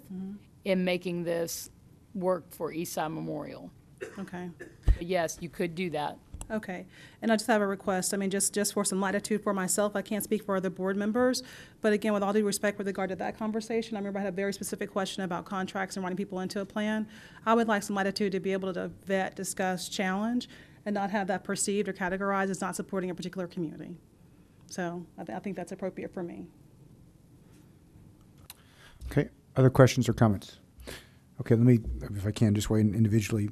in making this work for Eastside Memorial. Okay. But yes, you could do that. Okay. And I just have a request. Just for some latitude for myself, I can't speak for other board members, but again, with all due respect with regard to that conversation, I remember I had a very specific question about contracts and running people into a plan. I would like some latitude to be able to vet, discuss, challenge, and not have that perceived or categorized as not supporting a particular community. So I think that's appropriate for me. Okay. Other questions or comments? Okay, let me, if I can, just weigh in individually,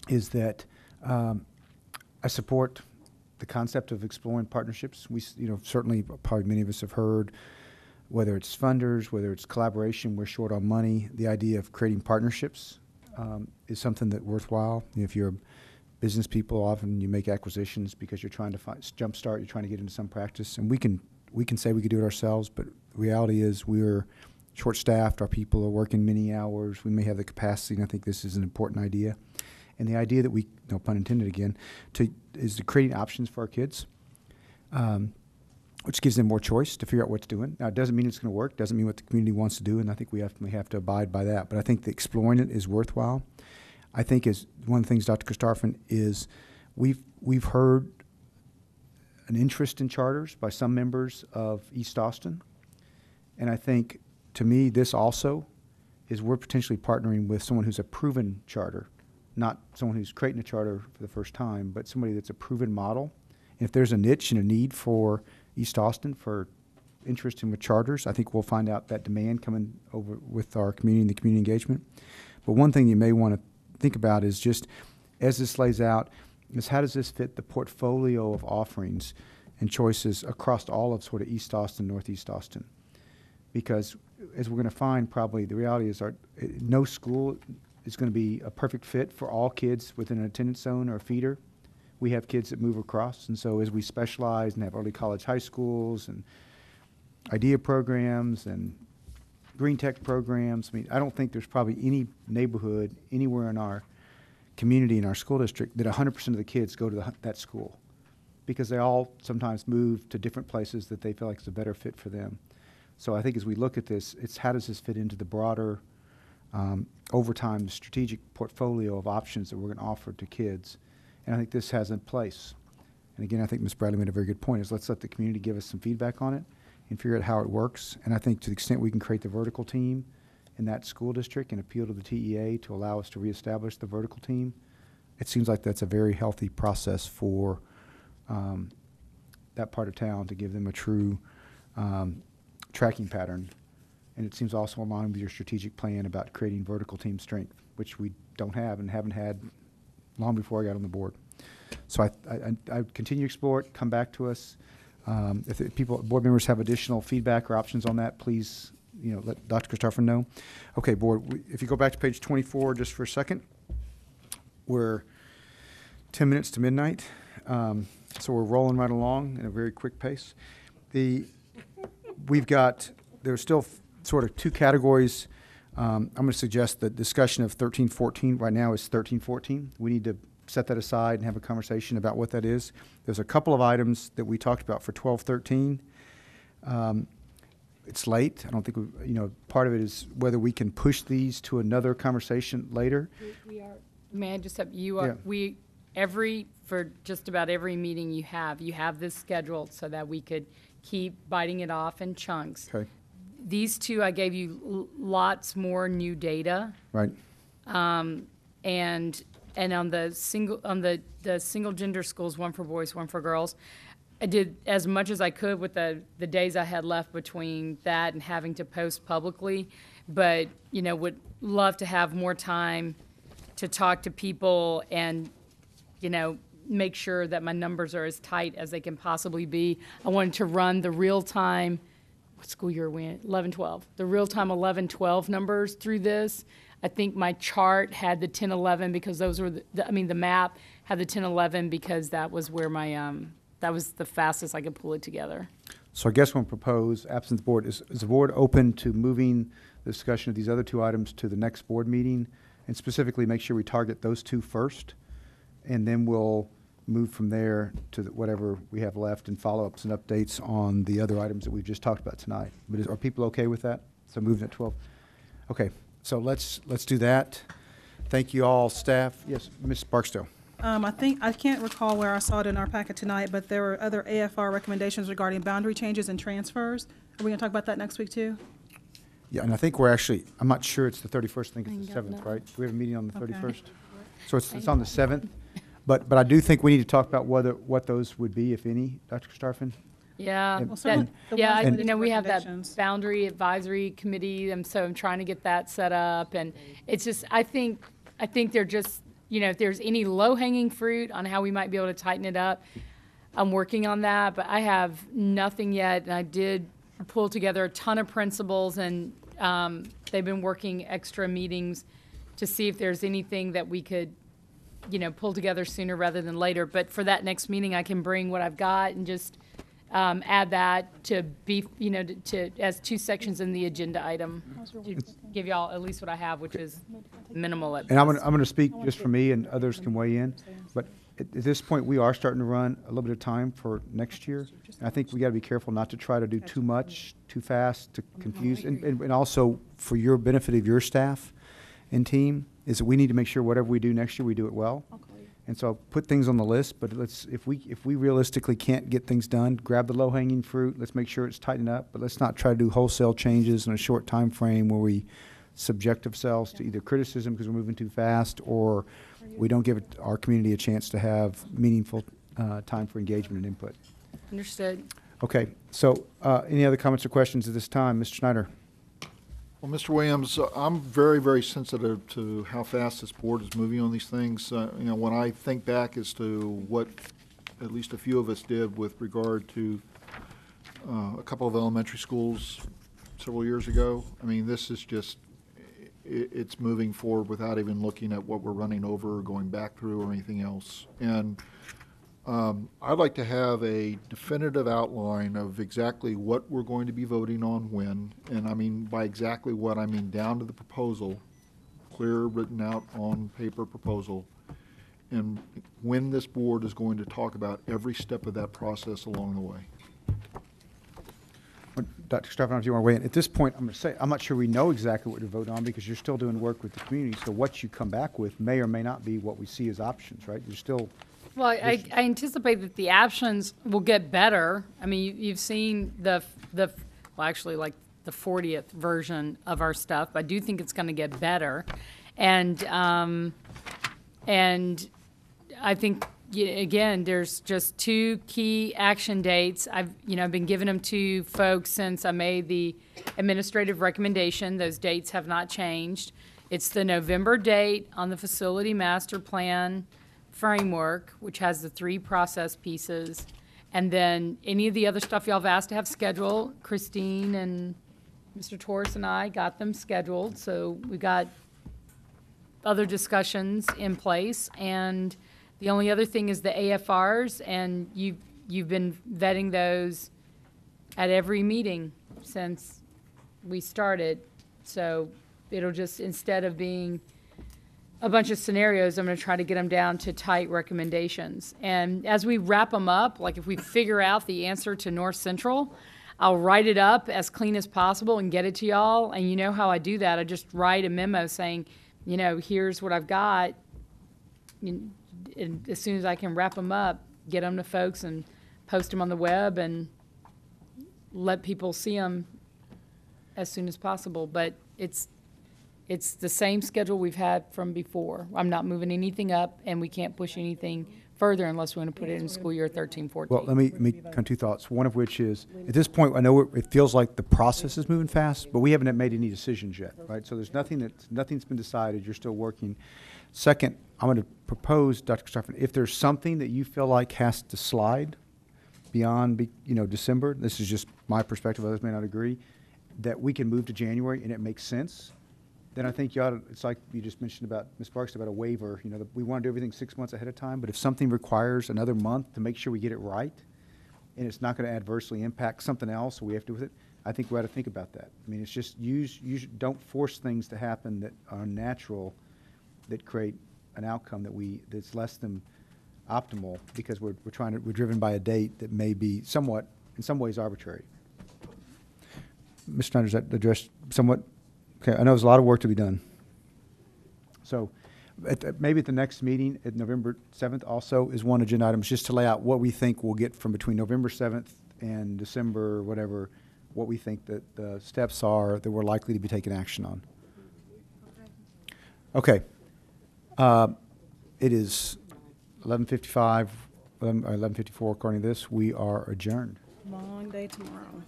is that I support the concept of exploring partnerships. We, certainly probably many of us have heard, whether it's funders, whether it's collaboration, we're short on money. The idea of creating partnerships is something that's worthwhile. If you're business people, often you make acquisitions because you're trying to jumpstart, you're trying to get into some practice. And we can say we could do it ourselves, but the reality is we're short-staffed, our people are working many hours, we may have the capacity, and I think this is an important idea. And the idea that we, no pun intended again, is to creating options for our kids, which gives them more choice to figure out what to do. Now, it doesn't mean it's going to work, doesn't mean what the community wants to do, and I think we have to abide by that. But I think that exploring it is worthwhile. I think is one of the things, Dr. Christopherson, is we've heard an interest in charters by some members of East Austin. And I think, to me, this also is we're potentially partnering with someone who's a proven charter, not someone who's creating a charter for the first time, but somebody that's a proven model. And if there's a niche and a need for East Austin for interest in with charters, I think we'll find out that demand coming over with our community and the community engagement. But one thing you may want to think about is just, as this lays out, is how does this fit the portfolio of offerings and choices across all of sort of East Austin, Northeast Austin? Because as we're going to find, probably the reality is no school is going to be a perfect fit for all kids within an attendance zone or a feeder. We have kids that move across, and so as we specialize and have early college high schools and IDEA programs and green tech programs, I don't think there's probably any neighborhood anywhere in our community, in our school district, that 100% of the kids go to that school, because they all sometimes move to different places that they feel like is a better fit for them. So I think as we look at this, it's how does this fit into the broader, over time, the strategic portfolio of options that we're going to offer to kids. And I think this has a place. And again, I think Ms. Bradley made a very good point, is let's let the community give us some feedback on it and figure out how it works. And I think to the extent we can create the vertical team in that school district and appeal to the TEA to allow us to reestablish the vertical team, it seems like that's a very healthy process for that part of town to give them a true tracking pattern. And it seems also aligned with your strategic plan about creating vertical team strength, which we don't have and haven't had long before I got on the board. So I continue to explore it, come back to us. If board members have additional feedback or options on that, please, let Dr. Christopher know. Okay, board, if you go back to page 24 just for a second, we're 10 minutes to midnight, so we're rolling right along at a very quick pace. There's still sort of two categories. I'm going to suggest that discussion of 1314 right now is 1314. We need to set that aside and have a conversation about what that is. There's a couple of items that we talked about for 12-13. It's late. I don't think we, part of it is whether we can push these to another conversation later. We are, may I just have, Yeah. for just about every meeting you have this scheduled so that we could keep biting it off in chunks. Okay, These two, I gave you lots more new data. right. And on the single gender schools, one for boys, one for girls, I did as much as I could with the days I had left between that and having to post publicly, but would love to have more time to talk to people and make sure that my numbers are as tight as they can possibly be. I wanted to run the real time. What school year are we in? 11-12. The real time 11-12 numbers through this. I think my chart had the 10-11 because those were the map had the 10-11 because that was where my that was the fastest I could pull it together. So I guess we'll propose, absent the board, is the board open to moving the discussion of these other two items to the next board meeting, and specifically make sure we target those two first, and then we'll move from there to whatever we have left and follow-ups and updates on the other items that we've just talked about tonight. But are people okay with that? So moving at 12? Okay, so let's do that. Thank you all, staff. Yes, Ms. Barksdale. I can't recall where I saw it in our packet tonight, but there were other AFR recommendations regarding boundary changes and transfers. Are we going to talk about that next week too? Yeah, and I think we're actually, I'm not sure it's the 31st, I think it's the 7th, right? Do we have a meeting on the Okay. 31st? So it's on the 7th, but I do think we need to talk about what those would be, if any, Dr. Starfin. Yeah, And- Well, certainly the yeah, ones with we have that recommendations. boundary advisory committee, and so I'm trying to get that set up, and it's just, I think they're just, if there's any low-hanging fruit on how we might be able to tighten it up, I'm working on that, but I have nothing yet, and I did pull together a ton of principals, and they've been working extra meetings to see if there's anything that we could, pull together sooner rather than later, but for that next meeting, I can bring what I've got and just add that to be, as two sections in the agenda item. To give y'all at least what I have, which is minimal at And I'm best. going to speak just for me, and others can weigh in, but at this point, we are starting to run a little bit of time for next year. And I think we got to be careful not to try to do too much, too fast, to confuse, and also for your benefit of your staff and team, is that we need to make sure whatever we do next year, we do it well. And so I'll put things on the list, but if we realistically can't get things done, grab the low-hanging fruit, let's make sure it's tightened up, but let's not try to do wholesale changes in a short time frame where we subject ourselves to either criticism because we're moving too fast, or we don't give our community a chance to have meaningful time for engagement and input. Understood. Okay, so any other comments or questions at this time? Mr. Schneider? Well, Mr. Williams, I'm very, very sensitive to how fast this board is moving on these things. When I think back as to what at least a few of us did with regard to a couple of elementary schools several years ago, this is just, it's moving forward without even looking at what we're running over or going back through or anything else. And I'd like to have a definitive outline of exactly what we're going to be voting on when, and by exactly what, down to the proposal, clear written out on paper proposal, and when this board is going to talk about every step of that process along the way. Dr. Stefan, if you want to weigh in. At this point, I'm going to say, I'm not sure we know exactly what to vote on because you're still doing work with the community, so what you come back with may or may not be what we see as options, right? You're still... Well, I anticipate that the options will get better. You've seen the 40th version of our stuff. I do think it's going to get better, and I think again, there's just two key action dates. I've been giving them to folks since I made the administrative recommendation. Those dates have not changed. It's the November date on the facility master plan framework, which has the 3 process pieces, and then any of the other stuff y'all have asked to have scheduled. Christine and Mr. Torres and I got them scheduled, so we got other discussions in place, and the only other thing is the AFRs, and you've been vetting those at every meeting since we started, so it'll just, instead of being a bunch of scenarios. I'm going to try to get them down to tight recommendations. And as we wrap them up, like if we figure out the answer to North Central, I'll write it up as clean as possible and get it to y'all. And you know how I do that. I just write a memo saying, you know, here's what I've got. And as soon as I can wrap them up, get them to folks and post them on the web and let people see them as soon as possible. But it's the same schedule we've had from before. I'm not moving anything up, and we can't push anything further unless we want to put it in school year 13-14. Well, let me come two thoughts. One of which is, at this point, I know it feels like the process is moving fast, but we haven't made any decisions yet, right? So there's nothing's been decided. You're still working. Second, I'm going to propose, Dr. Christopher, if there's something that you feel like has to slide beyond, December, this is just my perspective, others may not agree, that we can move to January and it makes sense, then I think you ought to, it's like you just mentioned about, Ms. Sparks, about a waiver, we want to do everything 6 months ahead of time, but if something requires another month to make sure we get it right, and it's not going to adversely impact something else, we have to do with it, I think we ought to think about that. I mean, it's just don't force things to happen that are unnatural, that create an outcome that's less than optimal, because we're driven by a date that may be somewhat, in some ways, arbitrary. Mr. Snyder, does that address somewhat? Okay, I know there's a lot of work to be done. So maybe at the next meeting, at November 7th also, is one agenda item, just to lay out what we think we'll get from between November 7th and December, whatever, what we think that the steps are that we're likely to be taking action on. Okay. It is 11:55, 11:54 according to this. We are adjourned. Long day tomorrow.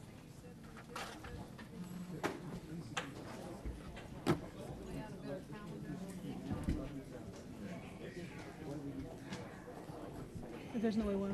If there's no way, what?